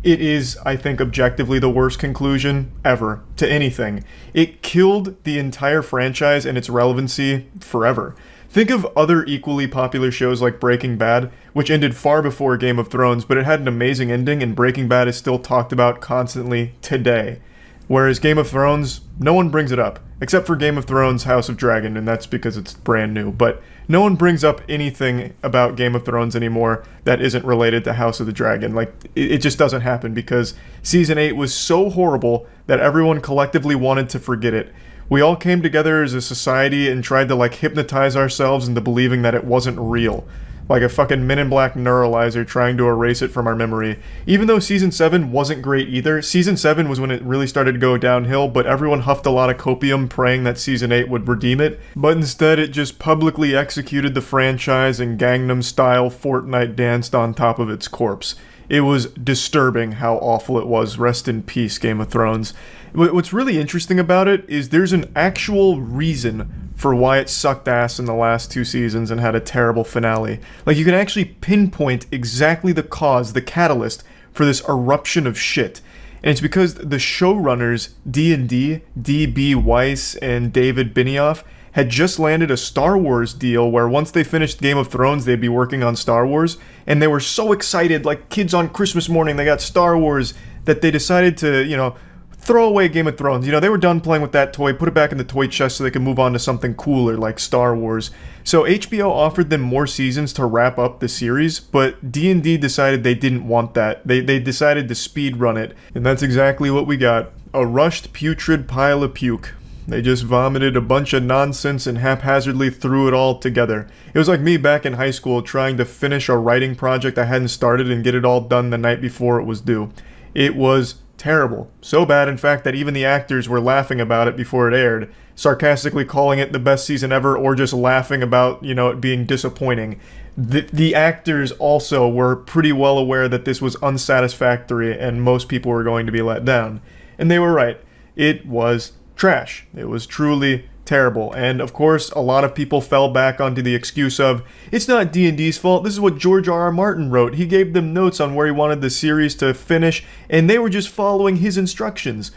It is, I think, objectively the worst conclusion ever to anything. It killed the entire franchise and its relevancy forever. Think of other equally popular shows like Breaking Bad, which ended far before Game of Thrones, but it had an amazing ending, and Breaking Bad is still talked about constantly today. Whereas Game of Thrones, no one brings it up, except for Game of Thrones House of Dragon, and that's because it's brand new. But no one brings up anything about Game of Thrones anymore that isn't related to House of the Dragon. Like, it just doesn't happen because Season 8 was so horrible that everyone collectively wanted to forget it. We all came together as a society and tried to, like, hypnotize ourselves into believing that it wasn't real. Like a fucking Men in Black neuralizer trying to erase it from our memory. Even though Season 7 wasn't great either, Season 7 was when it really started to go downhill, but everyone huffed a lot of copium praying that Season 8 would redeem it. But instead it just publicly executed the franchise and Gangnam-style Fortnite danced on top of its corpse. It was disturbing how awful it was. Rest in peace, Game of Thrones. What's really interesting about it is there's an actual reason for why it sucked ass in the last 2 seasons and had a terrible finale. Like, you can actually pinpoint exactly the cause, the catalyst, for this eruption of shit. And it's because the showrunners, D&D, D.B. Weiss, and David Benioff, had just landed a Star Wars deal where once they finished Game of Thrones, they'd be working on Star Wars. And they were so excited, like kids on Christmas morning, they got Star Wars, that they decided to, you know, throw away Game of Thrones. You know, they were done playing with that toy, put it back in the toy chest so they could move on to something cooler like Star Wars. So HBO offered them more seasons to wrap up the series, but D&D decided they didn't want that. They decided to speed run it, and that's exactly what we got. A rushed, putrid pile of puke. They just vomited a bunch of nonsense and haphazardly threw it all together. It was like me back in high school trying to finish a writing project I hadn't started and get it all done the night before it was due. It was terrible. So bad, in fact, that even the actors were laughing about it before it aired, sarcastically calling it the best season ever, or just laughing about, you know, it being disappointing. The actors also were pretty well aware that this was unsatisfactory and most people were going to be let down. And they were right. It was trash. It was truly terrible. And of course, a lot of people fell back onto the excuse of, it's not D&D's fault, this is what George R.R. Martin wrote. He gave them notes on where he wanted the series to finish, and they were just following his instructions.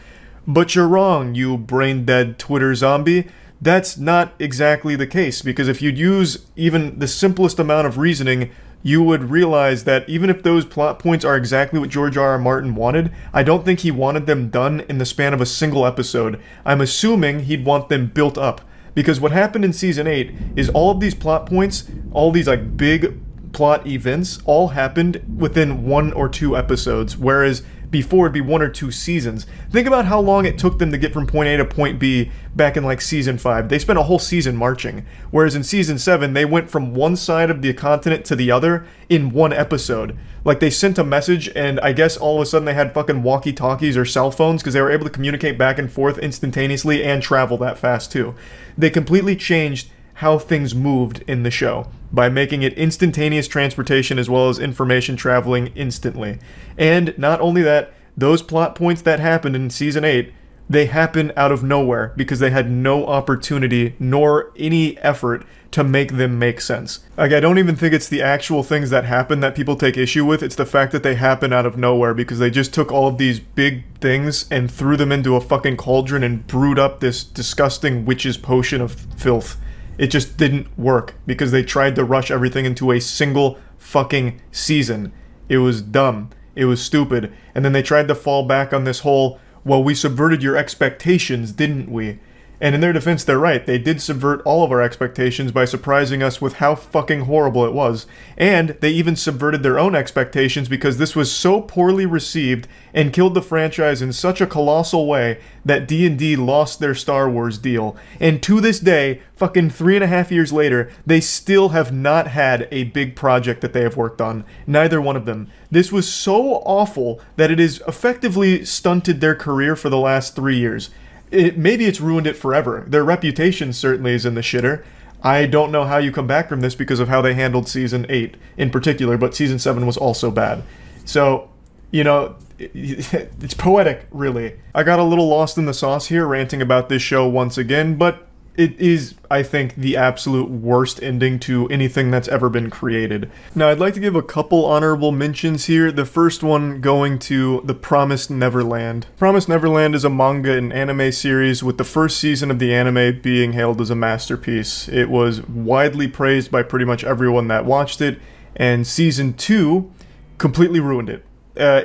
But you're wrong, you brain-dead Twitter zombie. That's not exactly the case, because if you'd use even the simplest amount of reasoning, you would realize that even if those plot points are exactly what George R. R. Martin wanted, I don't think he wanted them done in the span of a single episode. I'm assuming he'd want them built up. Because what happened in Season 8 is all of these plot points, all these like big plot events, all happened within 1 or 2 episodes, whereas before it'd be 1 or 2 seasons. Think about how long it took them to get from point A to point B back in like Season 5. They spent a whole season marching, whereas in Season 7 they went from one side of the continent to the other in 1 episode. Like they sent a message and I guess all of a sudden they had fucking walkie-talkies or cell phones because they were able to communicate back and forth instantaneously and travel that fast too. They completely changed how things moved in the show by making it instantaneous transportation as well as information traveling instantly. And not only that, those plot points that happened in Season 8, they happened out of nowhere because they had no opportunity nor any effort to make them make sense. Like, I don't even think it's the actual things that happen that people take issue with, it's the fact that they happen out of nowhere because they just took all of these big things and threw them into a fucking cauldron and brewed up this disgusting witch's potion of filth. It just didn't work because they tried to rush everything into a single fucking season. It was dumb. It was stupid. And then they tried to fall back on this whole, well, we subverted your expectations, didn't we? And in their defense, they're right. They did subvert all of our expectations by surprising us with how fucking horrible it was. And they even subverted their own expectations because this was so poorly received and killed the franchise in such a colossal way that D&D lost their Star Wars deal. And to this day, fucking 3.5 years later, they still have not had a big project that they have worked on. Neither one of them. This was so awful that it has effectively stunted their career for the last 3 years. Maybe it's ruined it forever. Their reputation certainly is in the shitter. I don't know how you come back from this because of how they handled Season 8 in particular, but Season 7 was also bad. So, you know, it's poetic, really. I got a little lost in the sauce here ranting about this show once again, but it is, I think, the absolute worst ending to anything that's ever been created. Now, I'd like to give a couple honorable mentions here. The first one going to The Promised Neverland. Promised Neverland is a manga and anime series with the first season of the anime being hailed as a masterpiece. It was widely praised by pretty much everyone that watched it, and Season 2 completely ruined it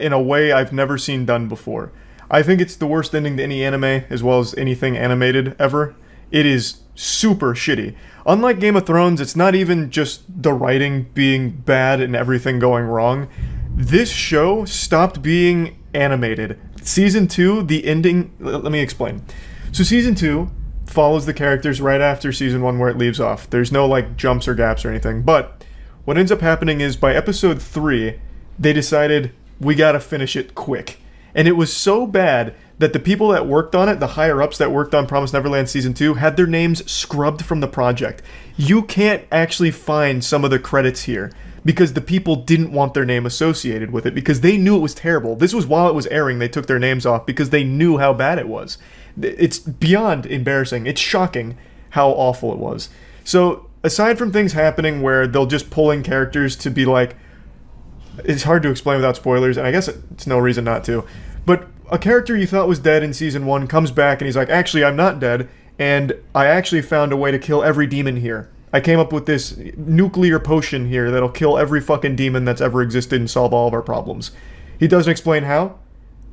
in a way I've never seen done before. I think it's the worst ending to any anime, as well as anything animated ever. It is super shitty. Unlike Game of Thrones, it's not even just the writing being bad and everything going wrong. This show stopped being animated. Season 2, the ending... Let me explain. So Season 2 follows the characters right after Season 1 where it leaves off. There's no, like, jumps or gaps or anything. But what ends up happening is by Episode 3, they decided, we gotta finish it quick. And it was so bad that the people that worked on it, the higher-ups that worked on Promised Neverland Season 2, had their names scrubbed from the project. You can't actually find some of the credits here, because the people didn't want their name associated with it, because they knew it was terrible. This was while it was airing, they took their names off, because they knew how bad it was. It's beyond embarrassing. It's shocking how awful it was. So, aside from things happening where they'll just pull in characters to be like... It's hard to explain without spoilers, and I guess it's no reason not to. But a character you thought was dead in Season 1 comes back and he's like, actually, I'm not dead, and I actually found a way to kill every demon here. I came up with this nuclear potion here that'll kill every fucking demon that's ever existed and solve all of our problems. He doesn't explain how.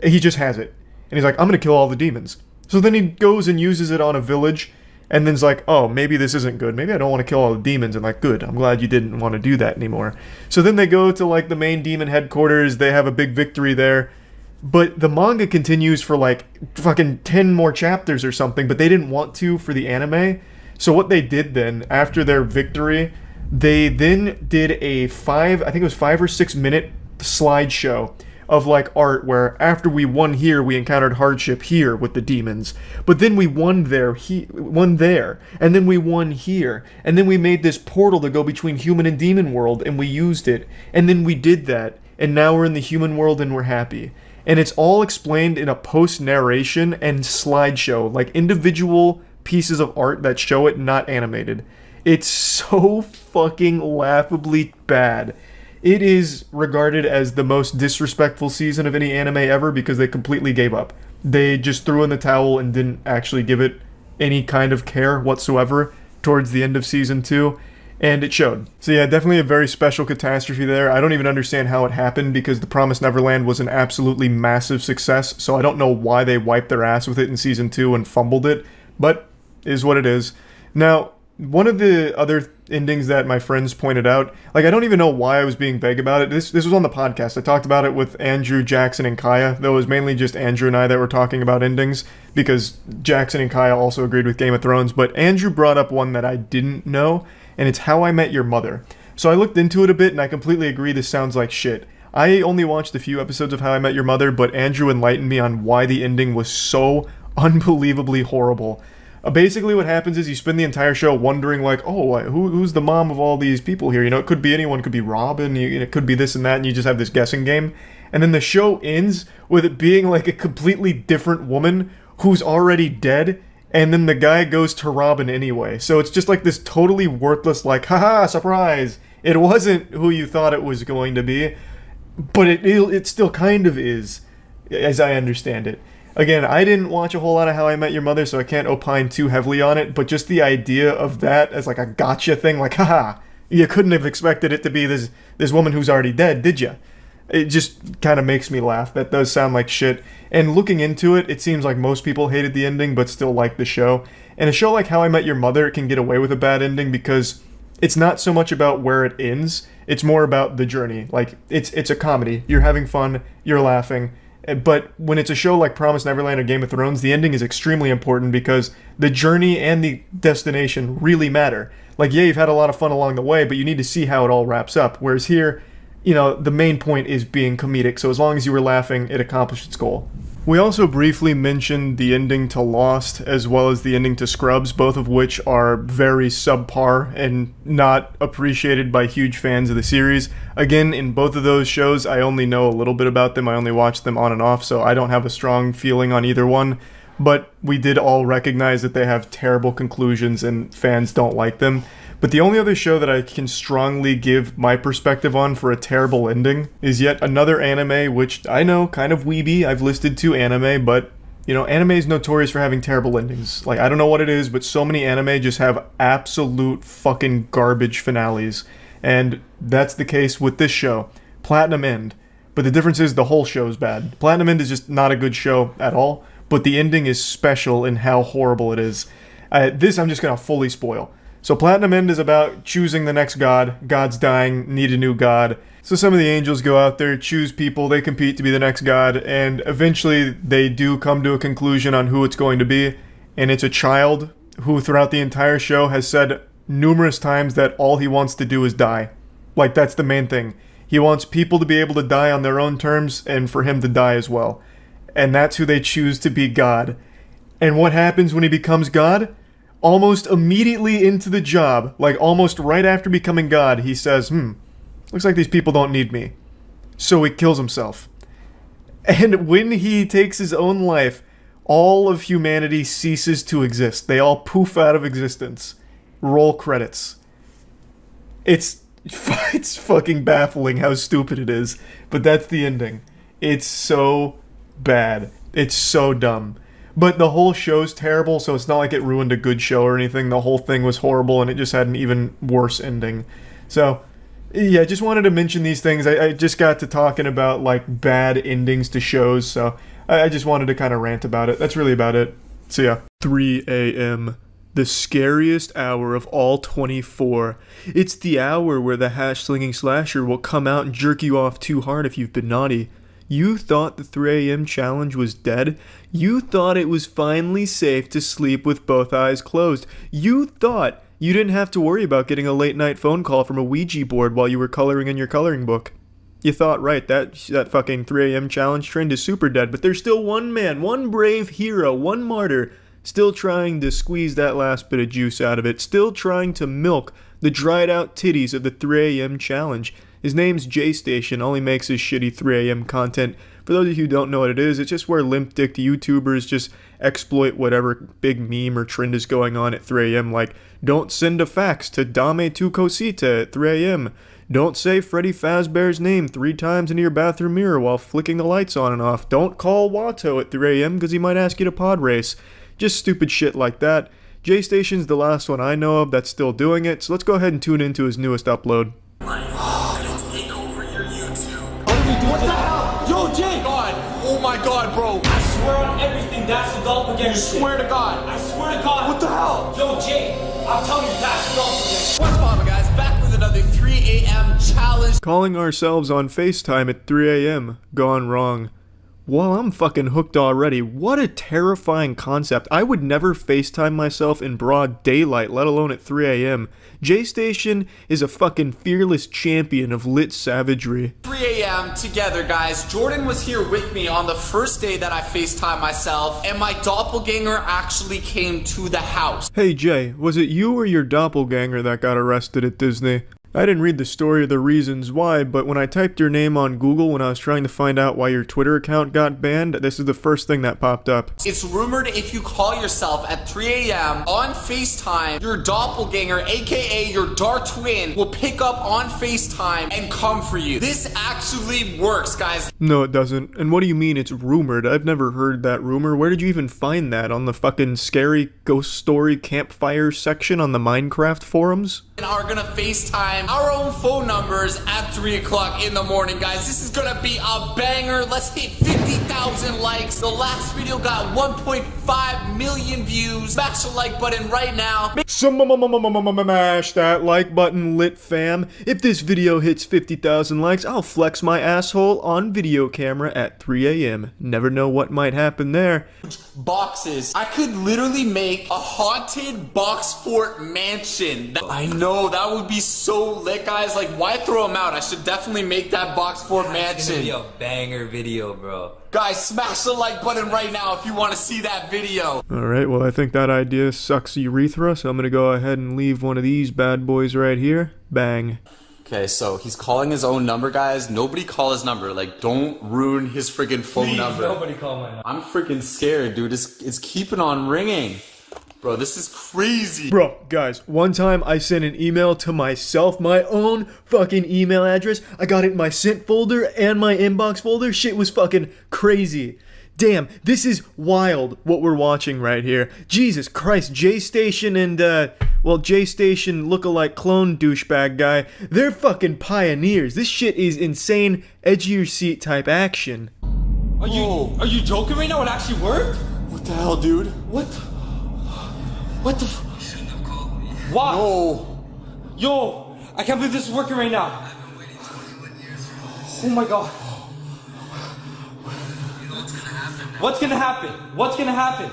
He just has it. And he's like, I'm gonna kill all the demons. So then he goes and uses it on a village, and then's like, oh, maybe this isn't good. Maybe I don't want to kill all the demons. And like, good, I'm glad you didn't want to do that anymore. So then they go to like the main demon headquarters, they have a big victory there. But the manga continues for like fucking 10 more chapters or something, but they didn't want to for the anime. So what they did then, after their victory, they then did a I think it was 5 or 6 minute slideshow of like art where after we won here, we encountered hardship here with the demons. But then we won there, and then we won here. And then we made this portal to go between human and demon world, and we used it. And then we did that, and now we're in the human world and we're happy. And it's all explained in a post-narration and slideshow, like individual pieces of art that show it, not animated. It's so fucking laughably bad. It is regarded as the most disrespectful season of any anime ever because they completely gave up. They just threw in the towel and didn't actually give it any kind of care whatsoever towards the end of season 2. And it showed. So yeah, definitely a very special catastrophe there. I don't even understand how it happened because The Promised Neverland was an absolutely massive success, so I don't know why they wiped their ass with it in Season 2 and fumbled it, but it is what it is. Now, one of the other endings that my friends pointed out, like I don't even know why I was being vague about it. This was on the podcast. I talked about it with Andrew, Jackson, and Kaya, though it was mainly just Andrew and I that were talking about endings because Jackson and Kaya also agreed with Game of Thrones, but Andrew brought up one that I didn't know, and it's How I Met Your Mother. So I looked into it a bit, and I completely agree this sounds like shit. I only watched a few episodes of How I Met Your Mother, but Andrew enlightened me on why the ending was so unbelievably horrible. Basically what happens is you spend the entire show wondering, like, oh, who's the mom of all these people here? You know, it could be anyone, it could be Robin, it could be this and that, and you just have this guessing game. And then the show ends with it being like a completely different woman who's already dead, and then the guy goes to Robin anyway. So it's just like this totally worthless, like, haha, surprise! It wasn't who you thought it was going to be, but it still kind of is, as I understand it. Again, I didn't watch a whole lot of How I Met Your Mother, so I can't opine too heavily on it, but just the idea of that as like a gotcha thing, like, haha, you couldn't have expected it to be this woman who's already dead, did ya? It just kind of makes me laugh. That does sound like shit. And looking into it, it seems like most people hated the ending, but still liked the show. And a show like How I Met Your Mother can get away with a bad ending because it's not so much about where it ends, it's more about the journey. Like, it's a comedy. You're having fun, you're laughing. But when it's a show like Promised Neverland or Game of Thrones, the ending is extremely important because the journey and the destination really matter. Like, yeah, you've had a lot of fun along the way, but you need to see how it all wraps up. Whereas here, you know, the main point is being comedic, so as long as you were laughing, it accomplished its goal. We also briefly mentioned the ending to Lost, as well as the ending to Scrubs, both of which are very subpar and not appreciated by huge fans of the series. Again, in both of those shows, I only know a little bit about them, I only watch them on and off, so I don't have a strong feeling on either one, but we did all recognize that they have terrible conclusions and fans don't like them. But the only other show that I can strongly give my perspective on for a terrible ending is yet another anime, which I know, kind of weeby, I've listed 2 anime, but, you know, anime is notorious for having terrible endings. Like, I don't know what it is, but so many anime just have absolute fucking garbage finales. And that's the case with this show, Platinum End. But the difference is the whole show's bad. Platinum End is just not a good show at all, but the ending is special in how horrible it is. This I'm just gonna fully spoil. So Platinum End is about choosing the next god. God's dying, need a new god. So some of the angels go out there, choose people, they compete to be the next god, and eventually they do come to a conclusion on who it's going to be. And it's a child who throughout the entire show has said numerous times that all he wants to do is die. Like, that's the main thing. He wants people to be able to die on their own terms and for him to die as well. And that's who they choose to be God. And what happens when he becomes God? Almost immediately into the job, like almost right after becoming God, he says, looks like these people don't need me. So he kills himself. And when he takes his own life, all of humanity ceases to exist. They all poof out of existence. Roll credits. It's fucking baffling how stupid it is, but that's the ending. It's so bad. It's so dumb. But the whole show's terrible, so it's not like it ruined a good show or anything. The whole thing was horrible, and it just had an even worse ending. So, yeah, just wanted to mention these things. I just got to talking about, like, bad endings to shows, so I just wanted to kind of rant about it. That's really about it. So, yeah. 3 a.m. The scariest hour of all 24. It's the hour where the hash-slinging slasher will come out and jerk you off too hard if you've been naughty. You thought the 3 a.m. challenge was dead? You thought it was finally safe to sleep with both eyes closed? You thought you didn't have to worry about getting a late-night phone call from a Ouija board while you were coloring in your coloring book? You thought, right, that fucking 3 a.m. challenge trend is super dead, but there's still one man, one brave hero, one martyr, still trying to squeeze that last bit of juice out of it, still trying to milk the dried-out titties of the 3 a.m. challenge. His name's J-Station, all he makes is shitty 3 a.m. content. For those of you who don't know what it is, it's just where limp-dicked YouTubers just exploit whatever big meme or trend is going on at 3 a.m. Like, don't send a fax to Dame tu cosita at 3 a.m. Don't say Freddy Fazbear's name 3 times into your bathroom mirror while flicking the lights on and off. Don't call Watto at 3 a.m. because he might ask you to pod race. Just stupid shit like that. J-Station's the last one I know of that's still doing it, so let's go ahead and tune into his newest upload. What the hell? Yo, Jay! God. Oh my god, bro. I swear on everything, that's the doppelganger. You swear to God. I swear to God. What the hell? Yo, Jay, I'm telling you, that's the doppelganger. What's poppin', guys? Back with another 3 a.m. challenge. Calling ourselves on FaceTime at 3 a.m. Gone wrong. Well, I'm fucking hooked already. What a terrifying concept. I would never FaceTime myself in broad daylight, let alone at 3 a.m. J-Station is a fucking fearless champion of lit savagery. 3 a.m. together, guys. Jordan was here with me on the first day that I FaceTimed myself, and my doppelganger actually came to the house. Hey Jay, was it you or your doppelganger that got arrested at Disney? I didn't read the story or the reasons why, but when I typed your name on Google when I was trying to find out why your Twitter account got banned, this is the first thing that popped up. It's rumored if you call yourself at 3 a.m. on FaceTime, your doppelganger, aka your dark twin, will pick up on FaceTime and come for you. This actually works, guys. No, it doesn't. And what do you mean it's rumored? I've never heard that rumor. Where did you even find that? On the fucking scary ghost story campfire section on the Minecraft forums? And are gonna FaceTime our own phone numbers at 3 o'clock in the morning, guys. This is gonna be a banger. Let's hit 50,000 likes. The last video got 1.5 million views. Smash the like button right now. Smash that like button, lit fam. If this video hits 50,000 likes, I'll flex my asshole on video camera at 3 a.m. Never know what might happen there. Boxes. I could literally make a haunted box fort mansion. I know, that would be so lit, guys. Like, why throw them out? I should definitely make that box fort mansion. It's gonna be a banger video, bro. Guys, smash the like button right now if you want to see that video. Alright, well I think that idea sucks urethra, so I'm gonna go ahead and leave one of these bad boys right here. Bang. Okay, so he's calling his own number, guys. Nobody call his number. Like, don't ruin his freaking phone number. Nobody call my number. I'm freaking scared, dude. It's keeping on ringing. Bro, this is crazy. Bro, guys, one time I sent an email to myself, my own fucking email address. I got it in my sent folder and my inbox folder. Shit was fucking crazy. Damn, this is wild what we're watching right here. Jesus Christ, J-Station and, well, J-Station lookalike clone douchebag guy, they're fucking pioneers. This shit is insane, edge of your seat type action. Are you joking right now? It actually worked? What the hell, dude? What the f- You shouldn't have called me. Why? No. Yo, I can't believe this is working right now. I've been waiting 21 years for this. Oh my god. You know what's gonna happen now? What's gonna happen? What's gonna happen?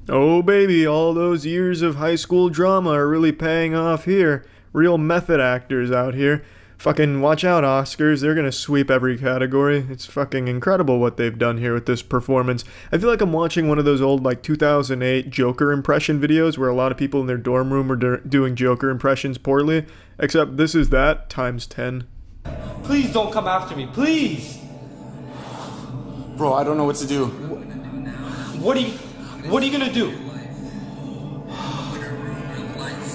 Oh baby, all those years of high school drama are really paying off here. Real method actors out here. Fucking watch out, Oscars. They're gonna sweep every category. It's fucking incredible what they've done here with this performance. I feel like I'm watching one of those old, like, 2008 Joker impression videos where a lot of people in their dorm room are doing Joker impressions poorly. Except this is that times 10. Please don't come after me, please. Bro, I don't know what to do. What are you gonna do?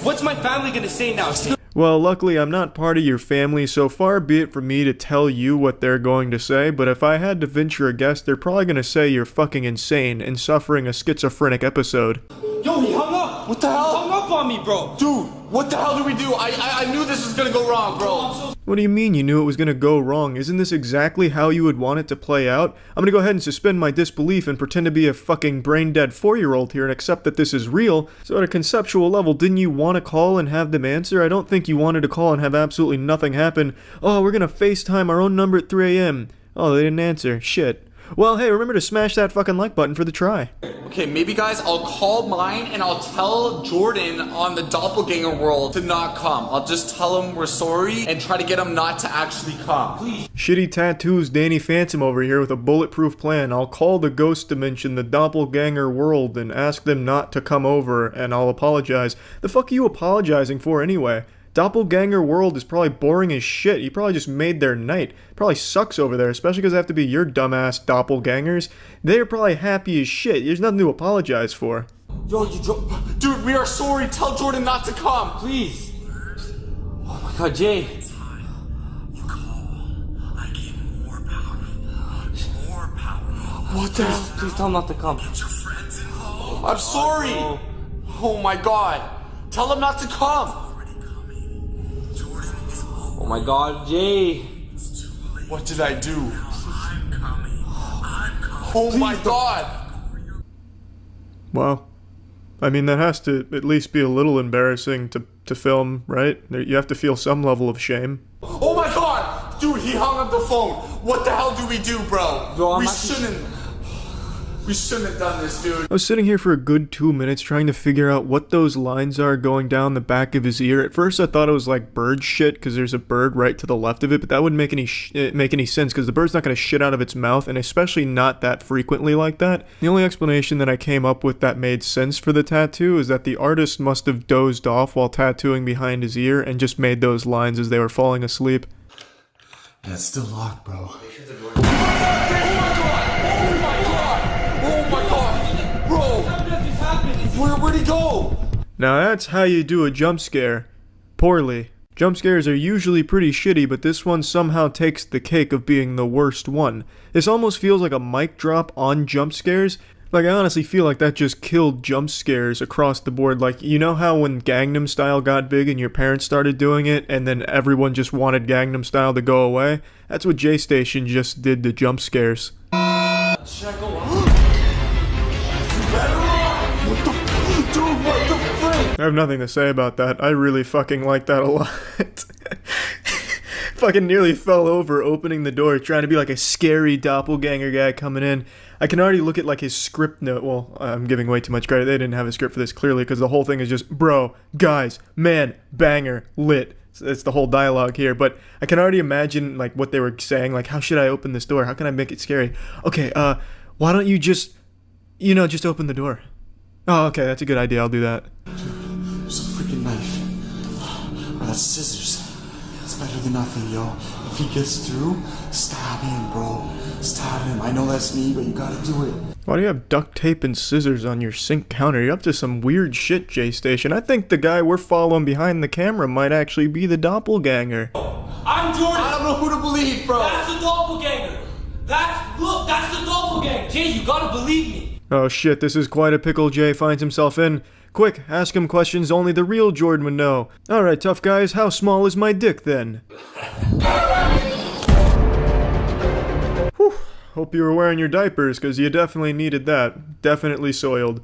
What's my family gonna say now? Well, luckily I'm not part of your family, so far be it from me to tell you what they're going to say, but if I had to venture a guess, they're probably going to say you're fucking insane and suffering a schizophrenic episode. Yo, he hung up! What the hell? He hung up on me, bro! Dude, what the hell did we do? I knew this was gonna go wrong, bro. What do you mean you knew it was going to go wrong? Isn't this exactly how you would want it to play out? I'm going to go ahead and suspend my disbelief and pretend to be a fucking brain-dead 4-year-old here and accept that this is real. So at a conceptual level, didn't you want to call and have them answer? I don't think you wanted to call and have absolutely nothing happen. Oh, we're going to FaceTime our own number at 3 a.m. Oh, they didn't answer. Shit. Well, hey, remember to smash that fucking like button for the try. Okay, maybe, guys, I'll call mine and I'll tell Jordan on the doppelganger world to not come. I'll just tell him we're sorry and try to get him not to actually come. Please. Shitty tattoos Danny Phantom over here with a bulletproof plan. I'll call the ghost dimension the doppelganger world and ask them not to come over and I'll apologize. The fuck are you apologizing for anyway? Doppelganger world is probably boring as shit. You probably just made their night. Probably sucks over there, especially because they have to be your dumbass doppelgangers. They're probably happy as shit. There's nothing to apologize for. Yo, dude, we are sorry. Tell Jordan not to come. Please. Oh my god, Jay. You call. I get more powerful. More powerful. What the hell? Please tell him not to come. Get your friends involved. I'm sorry. Oh my God. Tell him not to come. Oh my God, Jay. What did I do? Oh my God. Well, I mean, that has to at least be a little embarrassing to film, right? You have to feel some level of shame. Oh my God. Dude, he hung up the phone. What the hell do we do, bro? We shouldn't have done this, dude. I was sitting here for a good 2 minutes trying to figure out what those lines are going down the back of his ear. At first I thought it was like bird shit because there's a bird right to the left of it, but that wouldn't make any sense because the bird's not going to shit out of its mouth, and especially not that frequently like that. The only explanation that I came up with that made sense for the tattoo is that the artist must have dozed off while tattooing behind his ear and just made those lines as they were falling asleep. Yeah, it's still locked, bro. Oh my God! Bro! Where'd he go? Now that's how you do a jump scare. Poorly. Jump scares are usually pretty shitty, but this one somehow takes the cake of being the worst one. This almost feels like a mic drop on jump scares. Like, I honestly feel like that just killed jump scares across the board. Like, you know how when Gangnam Style got big and your parents started doing it, and then everyone just wanted Gangnam Style to go away? That's what J-Station just did to jump scares. Should I go on? What the frick? I have nothing to say about that. I really fucking like that a lot. Fucking nearly fell over opening the door trying to be like a scary doppelganger guy coming in. I can already look at like his script note. Well, I'm giving way too much credit. They didn't have a script for this clearly because the whole thing is just bro, guys, man, banger, lit. It's the whole dialogue here, but I can already imagine like what they were saying, like how should I open this door? How can I make it scary? Okay, why don't you just, you know, just open the door? Oh, okay, that's a good idea. I'll do that. There's a freaking knife. Or that's scissors. It's better than nothing, yo. If he gets through, stab him, bro. Stab him. I know that's me, but you gotta do it. Why do you have duct tape and scissors on your sink counter? You're up to some weird shit, J-Station. I think the guy we're following behind the camera might actually be the doppelganger. I'm Jordan. I don't know who to believe, bro. That's the doppelganger. Look, that's the doppelganger. Jay, you gotta believe me. Oh shit, this is quite a pickle Jay finds himself in. Quick, ask him questions only the real Jordan would know. Alright, tough guys, how small is my dick then? Whew, hope you were wearing your diapers, because you definitely needed that. Definitely soiled.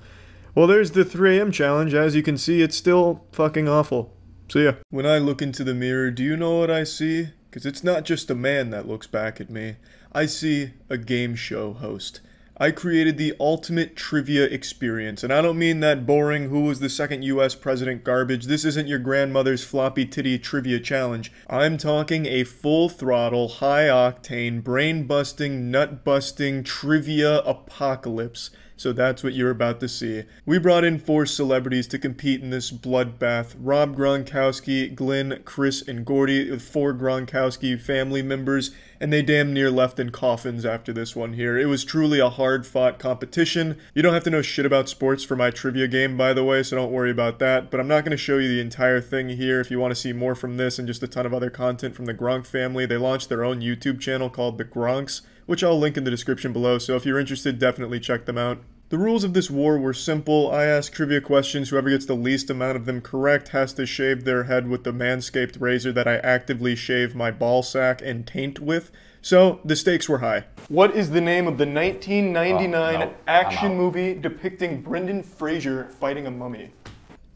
Well, there's the 3 AM challenge. As you can see, it's still fucking awful. See ya. When I look into the mirror, do you know what I see? Because it's not just a man that looks back at me. I see a game show host. I created the ultimate trivia experience, and I don't mean that boring who was the second US president garbage. This isn't your grandmother's floppy titty trivia challenge. I'm talking a full throttle, high octane, brain busting, nut busting trivia apocalypse. So that's what you're about to see. We brought in 4 celebrities to compete in this bloodbath. Rob Gronkowski, Glenn, Chris, and Gordy, with 4 Gronkowski family members, and they damn near left in coffins after this one here. It was truly a hard-fought competition. You don't have to know shit about sports for my trivia game, by the way, so don't worry about that. But I'm not going to show you the entire thing here. If you want to see more from this and just a ton of other content from the Gronk family, they launched their own YouTube channel called The Gronks, which I'll link in the description below, so if you're interested, definitely check them out. The rules of this war were simple. I ask trivia questions. Whoever gets the least amount of them correct has to shave their head with the manscaped razor that I actively shave my ball sack and taint with. So, the stakes were high. What is the name of the 1999 action movie depicting Brendan Fraser fighting a mummy?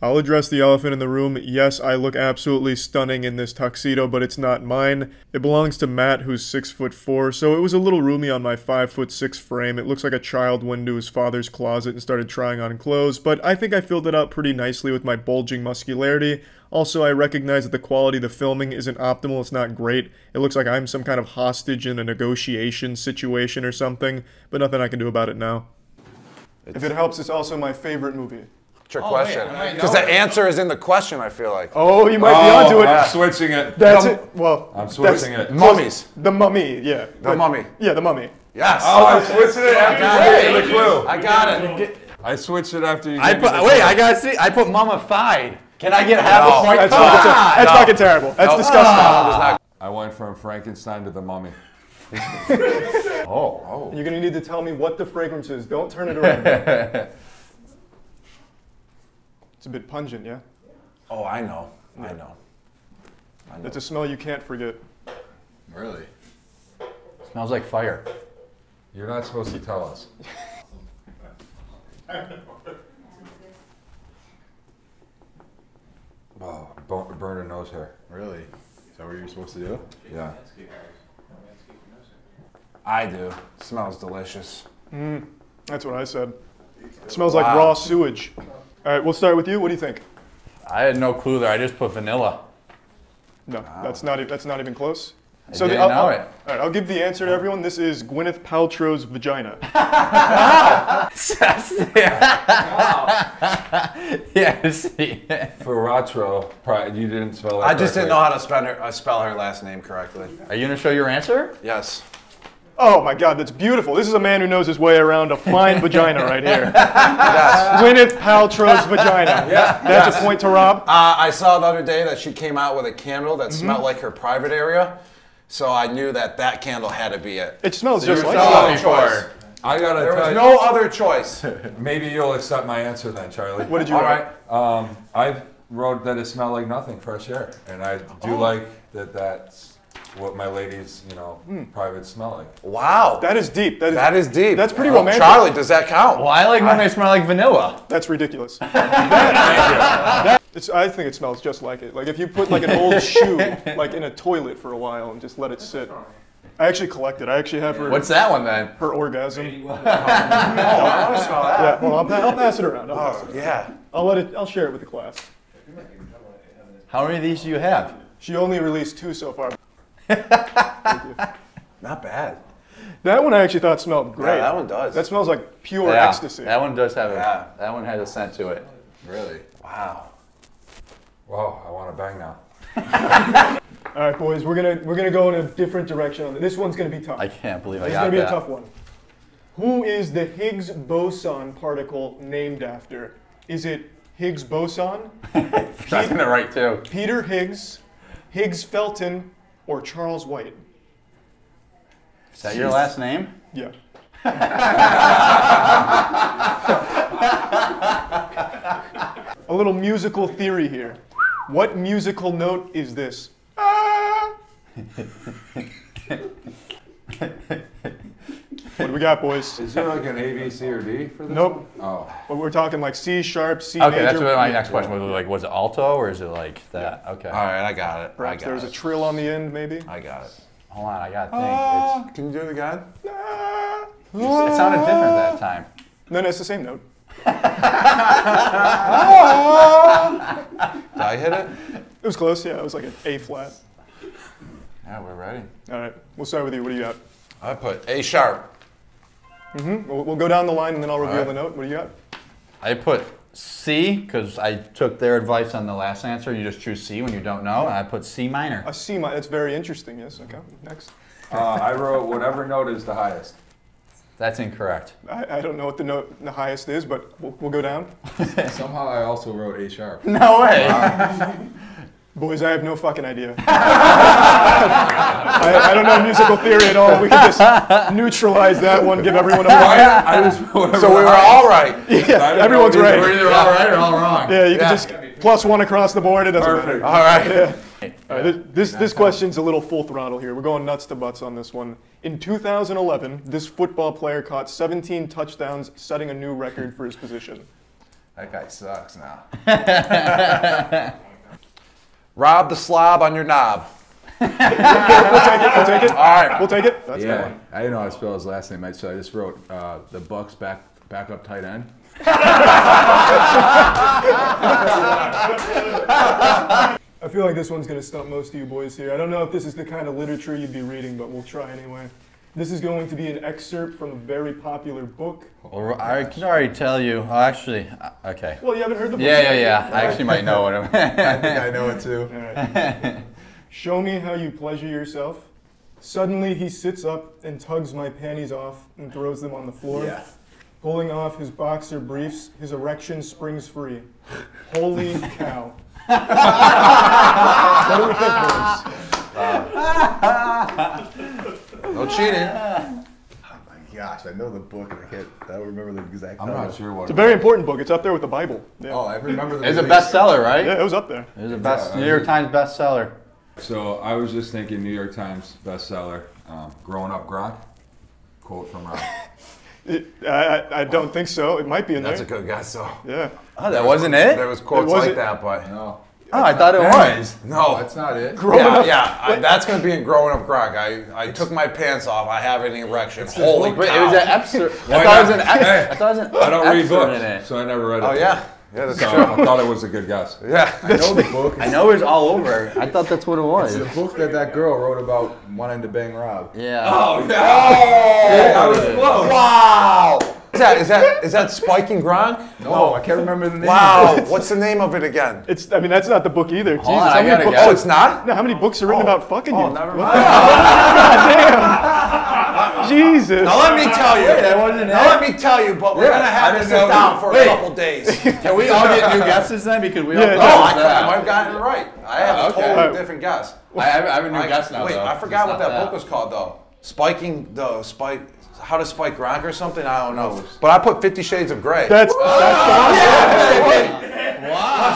I'll address the elephant in the room. Yes, I look absolutely stunning in this tuxedo, but it's not mine. It belongs to Matt, who's 6'4", so it was a little roomy on my 5'6" frame. It looks like a child went into his father's closet and started trying on clothes, but I think I filled it out pretty nicely with my bulging muscularity. Also, I recognize that the quality of the filming isn't optimal. It's not great. It looks like I'm some kind of hostage in a negotiation situation or something, but nothing I can do about it now. If it helps, it's also my favorite movie. Trick question. Because the answer is in the question, I feel like. Oh, you might be onto it. I'm switching it. That's it. Well, I'm switching it. Mummies. The Mummy, yeah. The Mummy. Yeah, the Mummy. Yes. Oh, I'm switching it after you gave me the clue. I got it. I switched it after you I gave me put, the clue. wait, I gotta see. I put mummified. Can I get half a point? That's fucking terrible. That's disgusting. I went from Frankenstein to the Mummy. You're gonna need to tell me what the fragrance is. Don't turn it around. It's a bit pungent, yeah? Oh, I know. I know. It's a smell you can't forget. Really? Smells like fire. You're not supposed to tell us. Oh, burn a nose hair. Really? Is that what you're supposed to do? Yeah. I do. Smells delicious. That's what I said. It smells like raw sewage. All right, we'll start with you. What do you think? I had no clue there. I just put vanilla. No, that's not even close. I didn't know it. All right, I'll give the answer to everyone. This is Gwyneth Paltrow's vagina. Yes. Ferratro, you didn't spell that I just didn't know correctly. how to spell her last name correctly. Are you gonna show your answer? Yes. Oh my God, that's beautiful. This is a man who knows his way around a fine vagina right here. Yes. Gwyneth Paltrow's vagina. Yeah. That's a point to Rob. I saw the other day that she came out with a candle that smelled like her private area, so I knew that candle had to be it. It smells just like saw that. it before. I gotta There tell was you, no other choice. maybe you'll accept my answer then, Charlie. What did you All write? right. I wrote that it smelled like nothing, fresh air, and I do like that. That's what my ladies, private smell like. Wow. That is deep. That is deep. That's pretty romantic. Charlie, does that count? Well, I like when they smell like vanilla. That's ridiculous. I think it smells just like it. Like if you put like an old shoe like in a toilet for a while and just let it sit. I actually collect it. I actually have her. What's that one then? Her orgasm. I want to smell that. Yeah. Well, I'll pass it around. Yeah. I'll share it with the class. How many of these do you have? She only released 2 so far. Not bad. That one I actually thought smelled great. Yeah, that one does. That smells like pure Yeah, ecstasy. that one does have that one has a scent to it. Really? Wow. Wow, I want to bang now. All right, boys, we're gonna go in a different direction on this. This one's gonna be tough. I can't believe I This is got gonna be that. a tough one. Who is the Higgs boson particle named after? Is it Higgs boson, That's gonna right too. Peter Higgs, Higgs Felton, or Charles White? Is that your last name? Yeah. A little musical theory here. What musical note is this? What do we got, boys? Is there like an A, B, C, or D for this? Nope. Oh. But we're talking like C sharp, C Okay, major. that's what my next question was. Like, was it alto or is it like that? Okay. All right, I got it. Perhaps there's a trill on the end, maybe. I got it. Hold on, I gotta think. Can you do it again? It sounded different that time. No, it's the same note. Did I hit it? It was close, yeah. It was like an A flat. Yeah, we're ready. All right, we'll start with you. What do you got? I put A sharp. We'll go down the line and then I'll reveal right. the note. What do you got? I put C because I took their advice on the last answer. You just choose C when you don't know. And I put C minor. A C minor. That's very interesting. Yes. Okay. Next. I wrote whatever note is the highest. That's incorrect. I don't know what the highest is, but we'll go down. Somehow I also wrote A sharp. No way. Boys, I have no fucking idea. I don't know musical theory at all. We can just neutralize that one, give everyone a point. I just wrote whatever So we the were highest. all right. Yeah, everyone's We're right. Either all right or all wrong. Yeah, you can just +1 across the board. It doesn't Perfect. matter. All right. All right, this question's a little full throttle here. We're going nuts to butts on this one. In 2011, this football player caught 17 touchdowns, setting a new record for his position. That guy sucks now. Rob the slob on your knob. We'll take it. We'll take it. All right. We'll take it. That's that Yeah, one. I didn't know how to spell his last name, so I just wrote the Bucks backup tight end. I feel like this one's going to stump most of you boys here. I don't know if this is the kind of literature you'd be reading, but we'll try anyway. This is going to be an excerpt from a very popular book. Well, I can already tell you. Oh, actually, okay. Well, you haven't heard the book? Yeah. I actually might know what I'm. I think I know it too. All right. Show me how you pleasure yourself. Suddenly he sits up and tugs my panties off and throws them on the floor. Yeah. Pulling off his boxer briefs, his erection springs free. Holy cow. What do we think, boys? No cheating. Oh my gosh. gosh, I know the book and I don't remember the exact I'm title. not sure what. It's a very important book. It's up there with the Bible. Yeah. Oh, I remember the It's a release. bestseller, right? Yeah, it was up there. It was a New York Times bestseller. So I was just thinking New York Times bestseller, Growing Up Gronk, quote from Rob. I don't think so. It might be in there. That's a good guess, though. Yeah. Oh, that wasn't it? There was quotes It like wasn't- that, but No. Oh, I thought it was. no. That's not it. That's gonna be in Growing Up Gronk. I took my pants off. I have an erection. Holy But cow! it was an excerpt. Why I thought it was not? an Hey, I thought it was an I don't read excerpt books, in it. so I never read it. Oh yeah, that's So true. I thought it was a good guess. Yeah, I know the book. I know it was all over. I thought that's what it was. It's the book that girl wrote about wanting to bang Rob. Yeah. Oh, yeah. I was close. Wow. Is that Spiking Gronk? No, I can't remember the name. Wow. What's the name of it again? I mean, that's not the book either. Jesus, on, I how many gotta books? guess. Oh, it's not. No, how many books are written about fucking you? Never What mind. the- Jesus. Now let me tell you. that wasn't Now let me tell you, but we're gonna have to didn't sit know down that. for a couple days. Can we all get new guesses then? Because we all Yeah, No, thought I it was that. might have gotten it right. I have a okay. totally different guess. I have a new guess now. Wait, though. I forgot what It's that not book was called though. How to Spike Gronk or something? I don't know. But I put 50 Shades of Grey. That's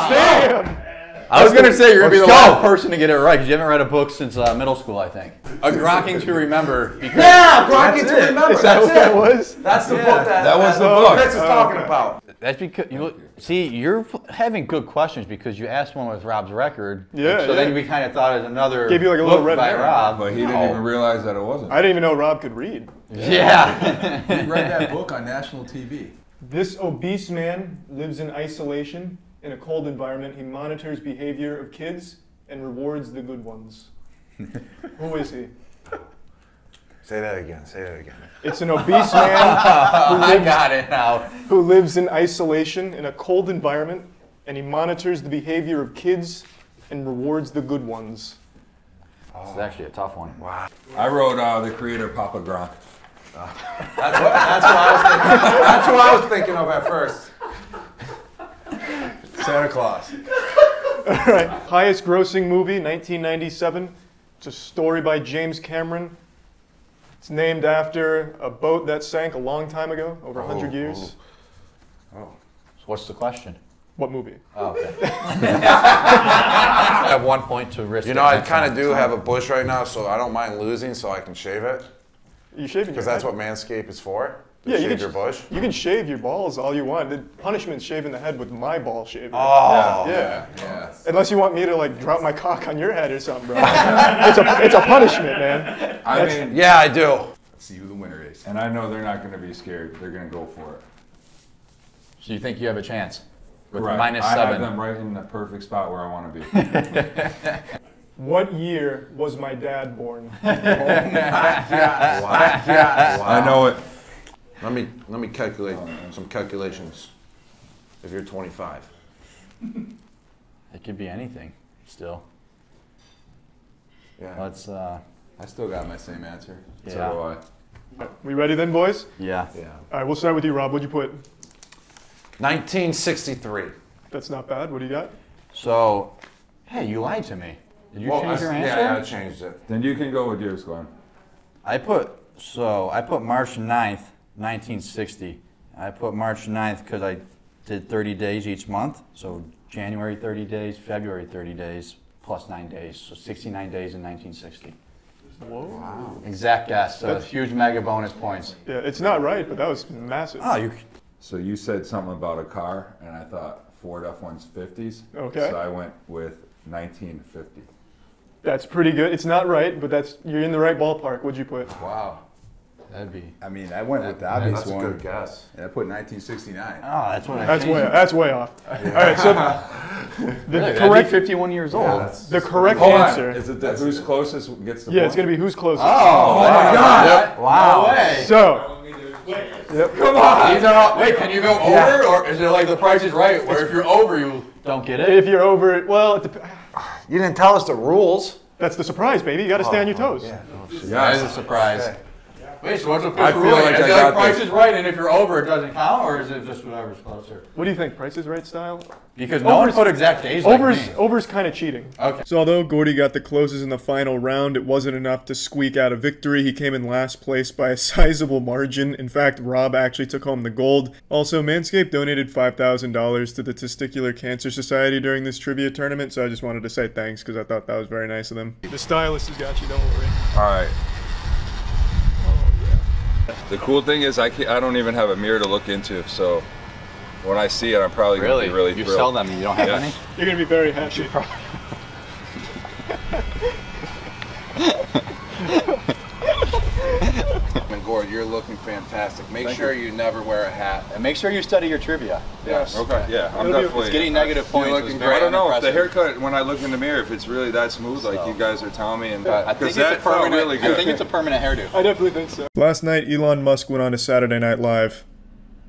damn. I was gonna say you're gonna be the Let's go. last person to get it right because you haven't read a book since middle school, I think. A Gronking to Remember. Because Yeah, Gronk to Remember. Is that That's what that it. was? That's the book That was the book. Chris is talking about. That's because you're having good questions because you asked one with Rob's record. Yeah, So then yeah. we kind of thought it was another Gave you like a little book red by herring. Rob. But he didn't even realize that it wasn't. I didn't even know Rob could read. Yeah. He read that book on national TV. This obese man lives in isolation. In a cold environment, he monitors behavior of kids and rewards the good ones. Who is he? Say that again. Say that again. It's an obese man I got it now. who lives in isolation in a cold environment, and he monitors the behavior of kids and rewards the good ones. This is actually a tough one. Wow. I wrote the creator Papa Gronk. That's what I was thinking. That's what I was thinking of at first. Santa Claus. All right, highest grossing movie, 1997. It's a story by James Cameron. It's named after a boat that sank a long time ago, over 100 years. So what's the question? What movie? Oh, okay. At one point to risk. You know, I kind of do have a bush right now, so I don't mind losing, so I can shave it. You shaving your Because that's head? what Manscaped is for. To Yeah, you shave can your bush. You can shave your balls all you want. The punishment's shaving the head with my ball shaver. Oh. Yeah. Yeah. Unless you want me to like drop my cock on your head or something, bro. it's a punishment, man. I mean, Yeah, I do. Let's see who the winner is. and I know they're not going to be scared. They're going to go for it. So you think you have a chance with Right. minus I have 7? them right in the perfect spot where I want to be. What year was my dad born? I know it. Let me calculate some calculations. If you're 25. It could be anything. Still. Yeah. Let's. I still got my same answer. Yeah. So do I. We ready then, boys? Yeah. Yeah. All right, we'll start with you, Rob. What'd you put? 1963. That's not bad. What do you got? So, hey, you lied to me. Did you change your answer? Yeah, I changed it. Then you can go with yours, Glenn. I put March 9th, 1960. I put March 9th because I did 30 days each month. So January 30 days, February 30 days, plus 9 days. So 69 days in 1960. Whoa. Wow. Exact guess. So huge mega bonus points. Yeah, it's not right, but that was massive. Oh, you. So you said something about a car, and I thought Ford F-1's 50s. Okay. So I went with 1950. That's pretty good. It's not right, but you're in the right ballpark. What'd you put? Wow. That'd be. I mean, I went with the obvious That's a one. good guess. And I put 1969. Oh, that's what I. That's way off. All right, so the Correct. correct Be 51 years old. the correct Hold on. answer. Is it that who's closest gets the Yeah, point? it's gonna be who's closest. Oh my God! Wow. No way. So Come on. These are all, wait, can you go over, or is it like the Price is Right, where if you're over, you don't get it? if you're over, well, You didn't tell us the rules. that's the surprise, baby. You got to stay on your toes. Yeah. That is a surprise. Wait, so what's the I official feel ruling? like Is I it got Price this. is Right, and if you're over, it doesn't count, or is it just whatever's closer? What do you think? Price is Right style? Because no one put exact days like me. Over's kind of cheating. Okay. So although Gordy got the closes in the final round, it wasn't enough to squeak out a victory. He came in last place by a sizable margin. In fact, Rob actually took home the gold. Also, Manscaped donated $5,000 to the Testicular Cancer Society during this trivia tournament, so I just wanted to say thanks because I thought that was very nice of them. The stylist has got you, don't worry. All right. The cool thing is I don't even have a mirror to look into, so when I see it, I'm probably going to be really thrilled. You sell them, you don't have any? You're gonna be very happy. And Gord, you're looking fantastic. Make sure you never wear a hat. And make sure you study your trivia. Yes. Okay, yeah, I'm definitely... It's getting negative points. looking was great. very I don't know if the unimpressive. haircut, when I look in the mirror, if it's really that smooth, like you guys are telling me, and I think because it's a that felt permanent. really good. I think it's a permanent hairdo. I definitely think so. Last night, Elon Musk went on to Saturday Night Live.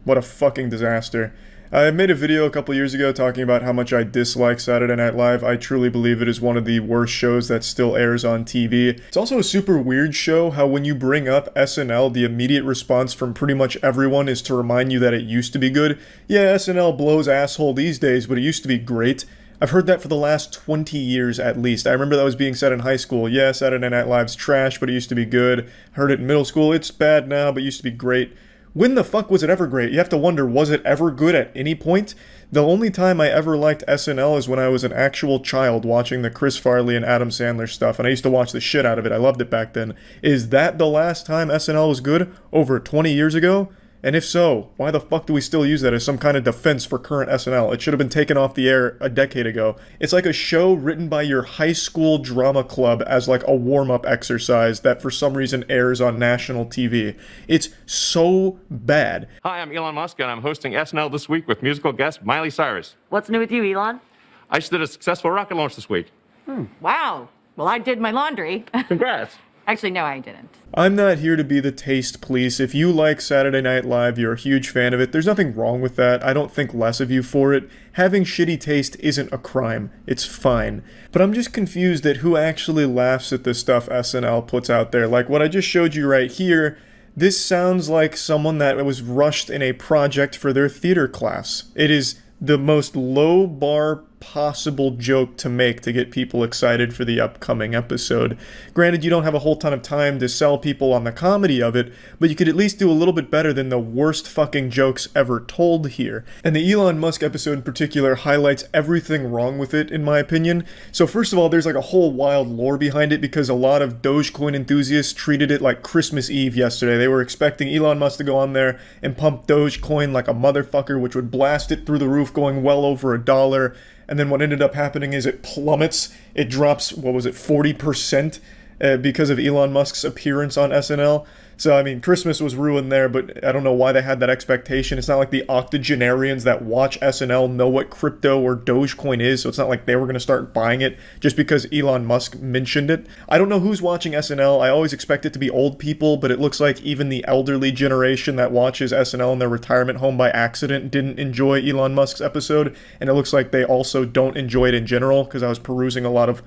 What a fucking disaster. I made a video a couple years ago talking about how much I dislike Saturday Night Live. I truly believe it is one of the worst shows that still airs on TV. It's also a super weird show how when you bring up SNL, the immediate response from pretty much everyone is to remind you that it used to be good. Yeah, SNL blows asshole these days, but it used to be great. I've heard that for the last 20 years at least. I remember that was being said in high school. Yeah, Saturday Night Live's trash, but it used to be good. Heard it in middle school. It's bad now, but it used to be great. When the fuck was it ever great? You have to wonder, was it ever good at any point? The only time I ever liked SNL is when I was an actual child watching the Chris Farley and Adam Sandler stuff, and I used to watch the shit out of it. I loved it back then. Is that the last time SNL was good? Over 20 years ago? And if so, why the fuck do we still use that as some kind of defense for current SNL? It should have been taken off the air a decade ago. It's like a show written by your high school drama club as like a warm-up exercise that for some reason airs on national TV. It's so bad. Hi, I'm Elon Musk, and I'm hosting SNL This Week with musical guest Miley Cyrus. What's new with you, Elon? I just did a successful rocket launch this week. Wow. Well, I did my laundry. Congrats. Actually, no, I didn't. I'm not here to be the taste police. If you like Saturday Night Live, you're a huge fan of it. There's nothing wrong with that. I don't think less of you for it. Having shitty taste isn't a crime. It's fine. But I'm just confused at who actually laughs at the stuff SNL puts out there. Like what I just showed you right here, this sounds like someone that was rushed in a project for their theater class. It is the most low bar possible joke to make to get people excited for the upcoming episode. Granted, you don't have a whole ton of time to sell people on the comedy of it, but you could at least do a little bit better than the worst fucking jokes ever told here. And the Elon Musk episode in particular highlights everything wrong with it, in my opinion. So first of all, there's like a whole wild lore behind it because a lot of Dogecoin enthusiasts treated it like Christmas Eve yesterday. They were expecting Elon Musk to go on there and pump Dogecoin like a motherfucker, which would blast it through the roof going well over $1. And then what ended up happening is it plummets. It drops, what was it, 40% because of Elon Musk's appearance on SNL. So, I mean, Christmas was ruined there, but I don't know why they had that expectation. It's not like the octogenarians that watch SNL know what crypto or Dogecoin is, so it's not like they were going to start buying it just because Elon Musk mentioned it. I don't know who's watching SNL. I always expect it to be old people, but it looks like even the elderly generation that watches SNL in their retirement home by accident didn't enjoy Elon Musk's episode, and it looks like they also don't enjoy it in general, because I was perusing a lot of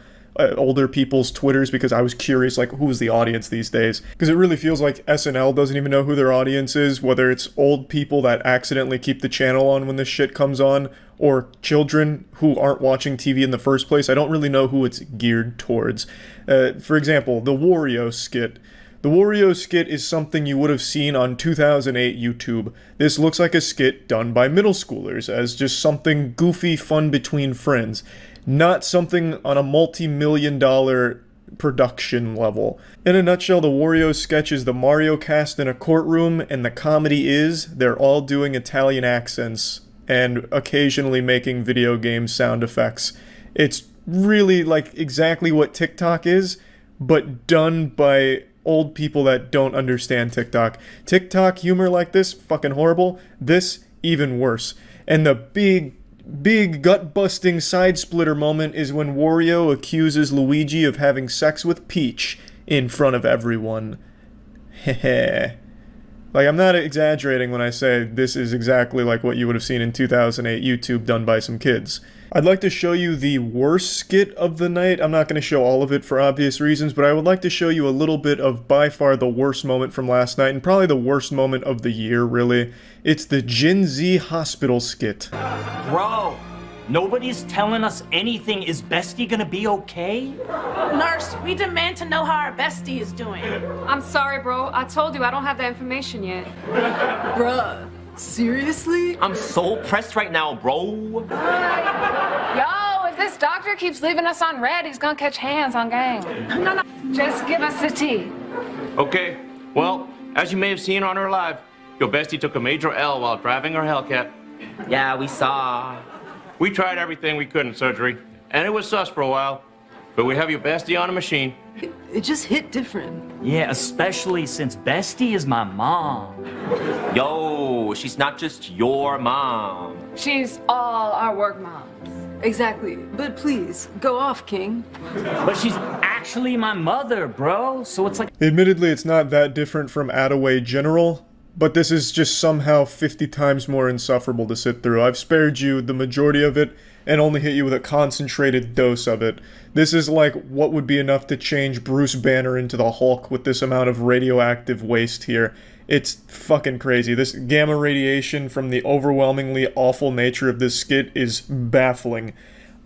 older people's Twitters because I was curious, like, who's the audience these days? Because it really feels like SNL doesn't even know who their audience is, whether it's old people that accidentally keep the channel on when this shit comes on, or children who aren't watching TV in the first place. I don't really know who it's geared towards. For example, the Wario skit. The Wario skit is something you would have seen on 2008 YouTube. This looks like a skit done by middle schoolers as just something goofy fun between friends. Not something on a multi-million-dollar production level. In a nutshell, the Wario sketch is the Mario cast in a courtroom, and the comedy is they're all doing Italian accents and occasionally making video game sound effects. It's really like exactly what TikTok is, but done by old people that don't understand TikTok. TikTok humor like this, fucking horrible. This, even worse. And the big gut-busting side-splitter moment is when Wario accuses Luigi of having sex with Peach in front of everyone. Heh. Like, I'm not exaggerating when I say this is exactly like what you would have seen in 2008 YouTube done by some kids. I'd like to show you the worst skit of the night. I'm not going to show all of it for obvious reasons, but I would like to show you a little bit of by far the worst moment from last night, and probably the worst moment of the year, really. It's the Gen Z hospital skit. Bro, nobody's telling us anything. Is Bestie gonna be okay? Nurse, we demand to know how our bestie is doing. I'm sorry, bro. I told you I don't have that information yet. Bruh, seriously? I'm so pressed right now, bro. Yo, if this doctor keeps leaving us on red, he's gonna catch hands on gang. No, just give us the tea. Okay, well, as you may have seen on her live, your bestie took a major L while driving her Hellcat. Yeah, we saw. We tried everything we could in surgery, and it was sus for a while, but we have your bestie on a machine. It just hit different. Yeah, especially since Bestie is my mom. Yo, she's not just your mom. She's all our work moms. Exactly, but please, go off, King. But she's actually my mother, bro, so it's like... Admittedly, it's not that different from Attaway General, but this is just somehow 50 times more insufferable to sit through. I've spared you the majority of it, and only hit you with a concentrated dose of it. This is like what would be enough to change Bruce Banner into the Hulk with this amount of radioactive waste here. It's fucking crazy. This gamma radiation from the overwhelmingly awful nature of this skit is baffling.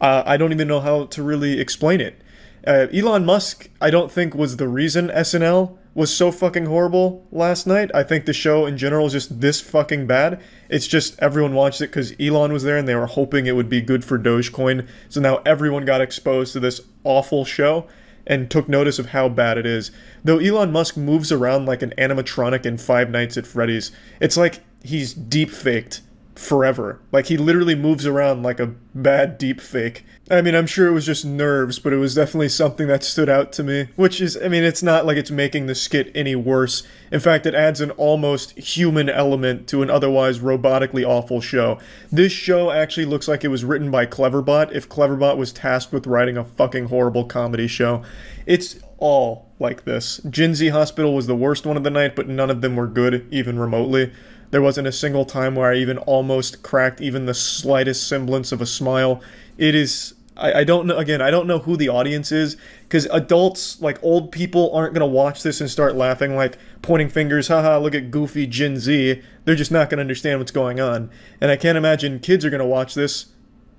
I don't even know how to really explain it. Elon Musk, I don't think, was the reason SNL was so fucking horrible last night. I think the show in general is just this fucking bad. It's just everyone watched it because Elon was there and they were hoping it would be good for Dogecoin. So now everyone got exposed to this awful show and took notice of how bad it is. Though Elon Musk moves around like an animatronic in Five Nights at Freddy's. It's like he's deep-faked forever. Like, he literally moves around like a bad deep fake. I mean, I'm sure it was just nerves, but it was definitely something that stood out to me. Which is, I mean, it's not like it's making the skit any worse. In fact, it adds an almost human element to an otherwise robotically awful show. This show actually looks like it was written by Cleverbot, if Cleverbot was tasked with writing a fucking horrible comedy show. It's all like this. Gen Z Hospital was the worst one of the night, but none of them were good, even remotely. There wasn't a single time where I even almost cracked even the slightest semblance of a smile. It is... I don't know, again, I don't know who the audience is, because adults, like old people, aren't going to watch this and start laughing, like pointing fingers, haha, look at goofy Gen Z. They're just not going to understand what's going on. And I can't imagine kids are going to watch this,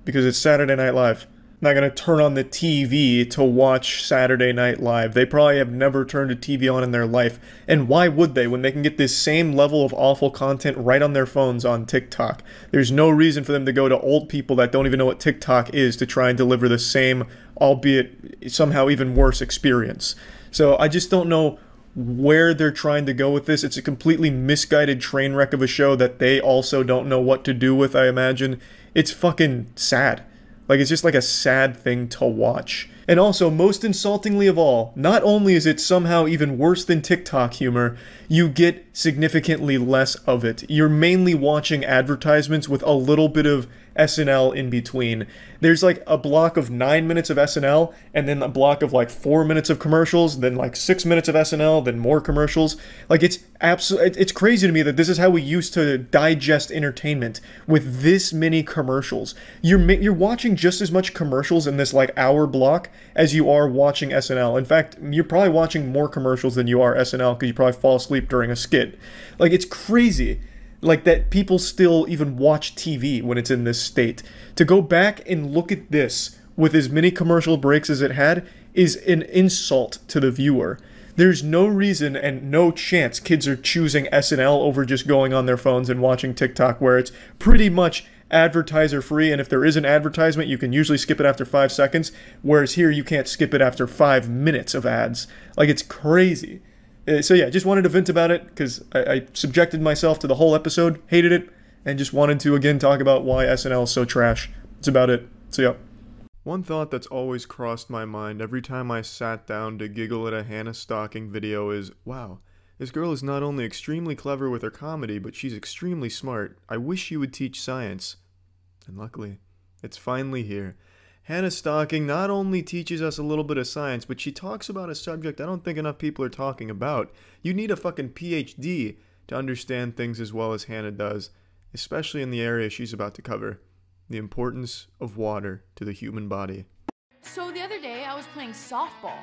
because it's Saturday Night Live. Not going to turn on the TV to watch Saturday Night Live. They probably have never turned a TV on in their life. And why would they when they can get this same level of awful content right on their phones on TikTok? There's no reason for them to go to old people that don't even know what TikTok is to try and deliver the same, albeit somehow even worse experience. So I just don't know where they're trying to go with this. It's a completely misguided train wreck of a show that they also don't know what to do with, I imagine. It's fucking sad. Like, it's just like a sad thing to watch. And also, most insultingly of all, not only is it somehow even worse than TikTok humor, you get significantly less of it. You're mainly watching advertisements with a little bit of SNL in between. There's like a block of 9 minutes of SNL, and then a block of like 4 minutes of commercials, then like 6 minutes of SNL, then more commercials. Like, it's crazy to me that this is how we used to digest entertainment, with this many commercials. You're watching just as much commercials in this like hour block as you are watching SNL. In fact, you're probably watching more commercials than you are SNL, because you probably fall asleep during a skit. Like, it's crazy. Like, that people still even watch TV when it's in this state. To go back and look at this with as many commercial breaks as it had is an insult to the viewer. There's no reason and no chance kids are choosing SNL over just going on their phones and watching TikTok, where it's pretty much advertiser free, and if there is an advertisement, you can usually skip it after 5 seconds, whereas here you can't skip it after 5 minutes of ads. Like, it's crazy. So yeah, just wanted to vent about it, because I subjected myself to the whole episode, hated it, and just wanted to again talk about why SNL is so trash. That's about it. So yeah. One thought that's always crossed my mind every time I sat down to giggle at a Hannah Stocking video is, wow, this girl is not only extremely clever with her comedy, but she's extremely smart. I wish she would teach science. And luckily, it's finally here. Hannah Stocking not only teaches us a little bit of science, but she talks about a subject I don't think enough people are talking about. You need a fucking PhD to understand things as well as Hannah does, especially in the area she's about to cover. the importance of water to the human body. So the other day I was playing softball,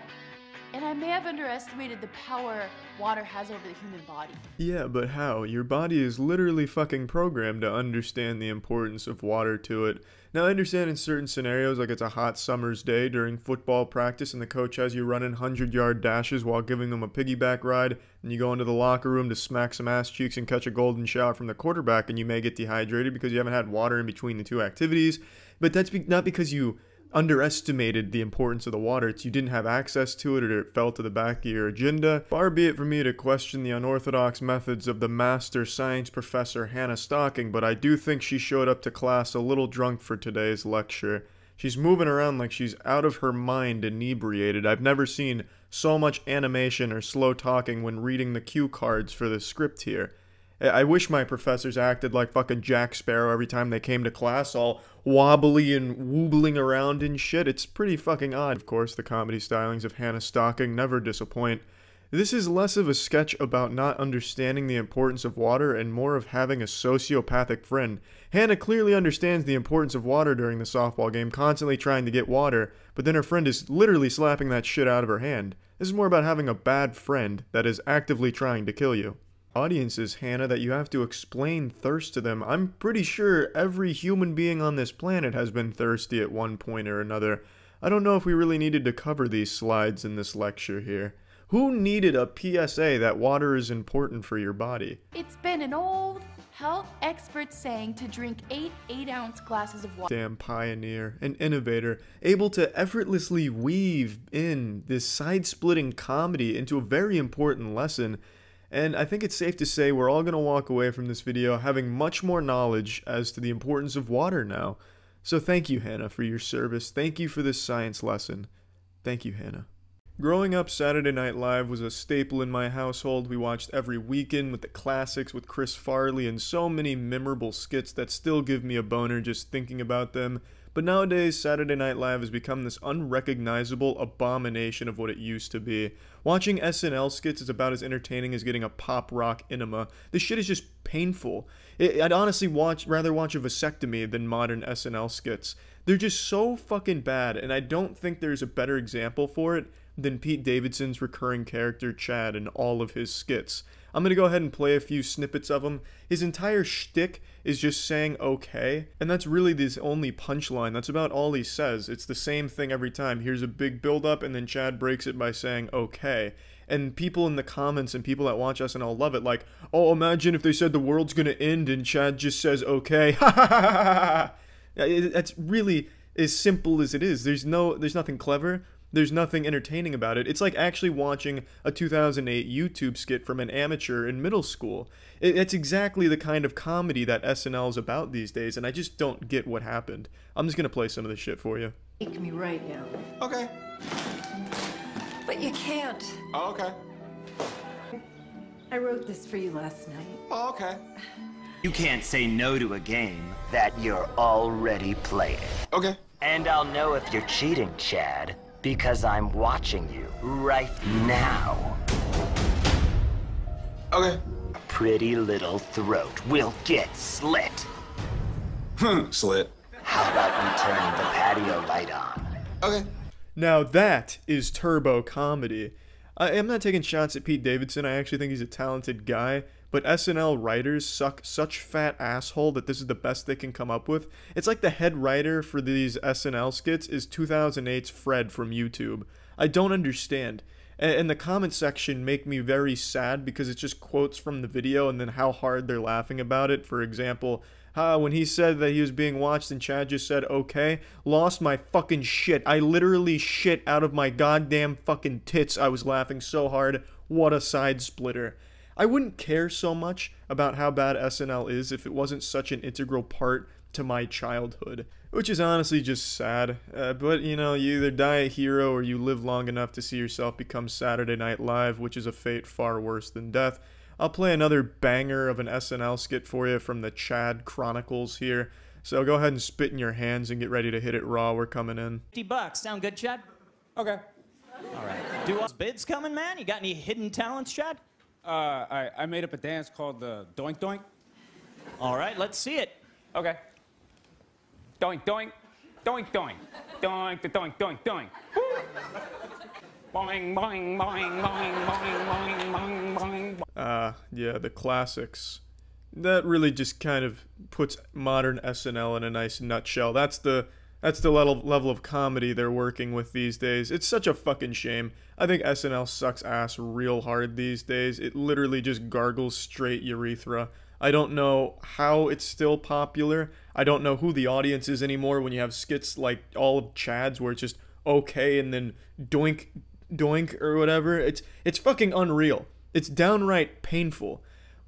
and I may have underestimated the power water has over the human body. Yeah, but how? Your body is literally fucking programmed to understand the importance of water to it. Now I understand in certain scenarios, like it's a hot summer's day during football practice and the coach has you running 100-yard dashes while giving them a piggyback ride, and you go into the locker room to smack some ass cheeks and catch a golden shower from the quarterback, and you may get dehydrated because you haven't had water in between the two activities. But that's not because you underestimated the importance of the water. It's you didn't have access to it, or it fell to the back of your agenda. Far be it from me to question the unorthodox methods of the master science professor Hannah Stocking, but I do think she showed up to class a little drunk for today's lecture. She's moving around like she's out of her mind inebriated. I've never seen so much animation or slow talking when reading the cue cards for the script here. I wish my professors acted like fucking Jack Sparrow every time they came to class, all wobbly and woobling around and shit. It's pretty fucking odd. Of course, the comedy stylings of Hannah Stocking never disappoint. This is less of a sketch about not understanding the importance of water and more of having a sociopathic friend. Hannah clearly understands the importance of water during the softball game, constantly trying to get water, but then her friend is literally slapping that shit out of her hand. This is more about having a bad friend that is actively trying to kill you. Audiences, Hannah, that you have to explain thirst to them. I'm pretty sure every human being on this planet has been thirsty at one point or another. I don't know if we really needed to cover these slides in this lecture here. Who needed a PSA that water is important for your body? It's been an old health expert saying to drink 8 8-ounce glasses of water. Damn pioneer, an innovator, able to effortlessly weave in this side-splitting comedy into a very important lesson. And I think it's safe to say we're all going to walk away from this video having much more knowledge as to the importance of water now. So thank you, Hannah, for your service. Thank you for this science lesson. Thank you, Hannah. Growing up, Saturday Night Live was a staple in my household. We watched every weekend with the classics with Chris Farley and so many memorable skits that still give me a boner just thinking about them. But nowadays, Saturday Night Live has become this unrecognizable abomination of what it used to be. Watching SNL skits is about as entertaining as getting a pop rock enema. This shit is just painful. I'd honestly rather watch a vasectomy than modern SNL skits. They're just so fucking bad, and I don't think there's a better example for it than Pete Davidson's recurring character Chad in all of his skits. I'm gonna go ahead and play a few snippets of him. His entire shtick is just saying okay, and that's really his only punchline. That's about all he says. It's the same thing every time. Here's a big build-up, and then Chad breaks it by saying okay. And people in the comments and people that watch SNL love it, like, oh, imagine if they said the world's gonna end and Chad just says okay. Ha ha ha ha ha. That's really as simple as it is. There's nothing clever. There's nothing entertaining about it. It's like actually watching a 2008 YouTube skit from an amateur in middle school. It's exactly the kind of comedy that SNL is about these days, and I just don't get what happened. I'm just gonna play some of this shit for you. Take me right now. Okay. But you can't. Oh, okay. I wrote this for you last night. Oh, okay. You can't say no to a game that you're already playing. Okay. And I'll know if you're cheating, Chad, because I'm watching you right now. Okay. A pretty little throat will get slit. Slit. How about we turn the patio light on? Okay. Now that is turbo comedy. I'm not taking shots at Pete Davidson. I actually think he's a talented guy. But SNL writers suck such fat asshole that this is the best they can come up with. It's like the head writer for these SNL skits is 2008's Fred from YouTube. I don't understand. And the comment section make me very sad because it's just quotes from the video and then how hard they're laughing about it. For example, when he said that he was being watched and Chad just said, okay, lost my fucking shit. I literally shit out of my goddamn fucking tits. I was laughing so hard. What a side splitter. I wouldn't care so much about how bad SNL is if it wasn't such an integral part to my childhood, which is honestly just sad. But, you know, you either die a hero or you live long enough to see yourself become Saturday Night Live, which is a fate far worse than death. I'll play another banger of an SNL skit for you from the Chad Chronicles here. So go ahead and spit in your hands and get ready to hit it raw. We're coming in. $50. Sound good, Chad? Okay. All right. Do us bids coming, man? You got any hidden talents, Chad? I made up a dance called the Doink Doink. All right, let's see it. Okay. Doink, doink. Doink, doink. Doink, doink, doink, doink. Boing, boing, boing, boing, boing, boing, boing, boing. Yeah, the classics. That really just kind of puts modern SNL in a nice nutshell. That's the level of comedy they're working with these days. It's such a fucking shame. I think SNL sucks ass real hard these days. It literally just gargles straight urethra. I don't know how it's still popular. I don't know who the audience is anymore when you have skits like all of Chad's where it's just okay and then doink doink or whatever. It's fucking unreal. It's downright painful.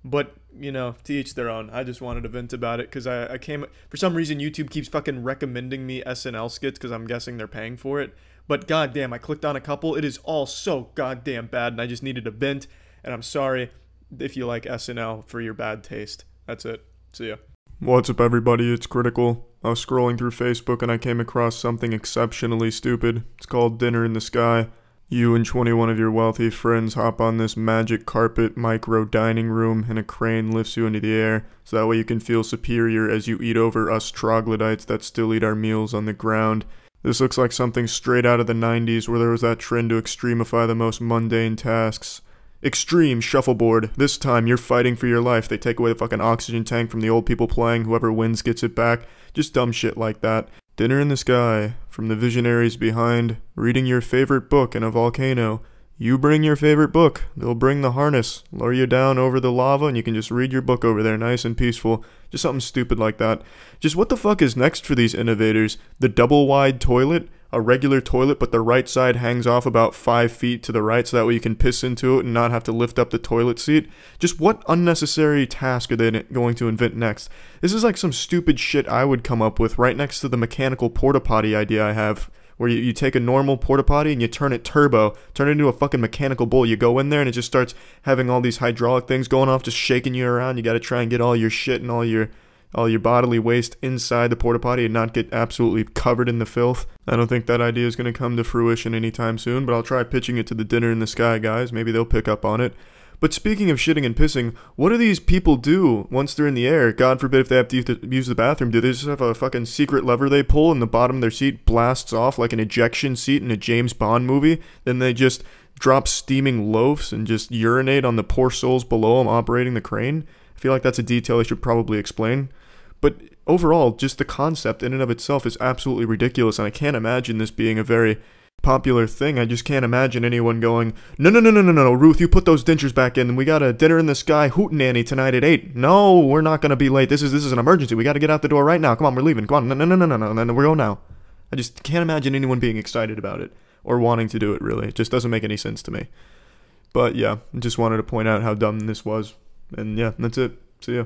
But, you know, to each their own. I just wanted to vent about it because I came... For some reason, YouTube keeps fucking recommending me SNL skits because I'm guessing they're paying for it. But goddamn, I clicked on a couple. It is all so goddamn bad, and I just needed a vent. And I'm sorry if you like SNL for your bad taste. That's it. See ya. What's up, everybody? It's Critical. I was scrolling through Facebook and I came across something exceptionally stupid. It's called Dinner in the Sky. You and 21 of your wealthy friends hop on this magic carpet micro dining room and a crane lifts you into the air, so that way you can feel superior as you eat over us troglodytes that still eat our meals on the ground. This looks like something straight out of the 90s where there was that trend to extremify the most mundane tasks. Extreme shuffleboard. This time you're fighting for your life. They take away the fucking oxygen tank from the old people playing. Whoever wins gets it back. Just dumb shit like that. Dinner in the Sky, from the visionaries behind reading your favorite book in a volcano. You bring your favorite book, they'll bring the harness, lower you down over the lava, and you can just read your book over there nice and peaceful. Just something stupid like that. Just what the fuck is next for these innovators? The double-wide toilet? A regular toilet, but the right side hangs off about 5 feet to the right so that way you can piss into it and not have to lift up the toilet seat? Just what unnecessary task are they going to invent next? This is like some stupid shit I would come up with right next to the mechanical porta potty idea I have, where you take a normal porta potty and you turn it turbo, turn it into a fucking mechanical bull. You go in there and it just starts having all these hydraulic things going off, just shaking you around. You gotta try and get all your shit and all your bodily waste inside the porta potty and not get absolutely covered in the filth. I don't think that idea is going to come to fruition anytime soon, but I'll try pitching it to the Dinner in the Sky guys. Maybe they'll pick up on it. But speaking of shitting and pissing, what do these people do once they're in the air? God forbid if they have to use the bathroom. Do they just have a fucking secret lever they pull and the bottom of their seat blasts off like an ejection seat in a James Bond movie? Then they just drop steaming loaves and just urinate on the poor souls below them operating the crane? I feel like that's a detail I should probably explain. But overall, just the concept in and of itself is absolutely ridiculous, and I can't imagine this being a very popular thing. I just can't imagine anyone going, no, Ruth, you put those dentures back in, and we got a Dinner in the Sky hootenanny tonight at 8. No, we're not going to be late. This is an emergency. We got to get out the door right now. Come on, we're leaving. Come on, no, we're going now. I just can't imagine anyone being excited about it, or wanting to do it, really. It just doesn't make any sense to me. But yeah, I just wanted to point out how dumb this was. And yeah, that's it. See ya.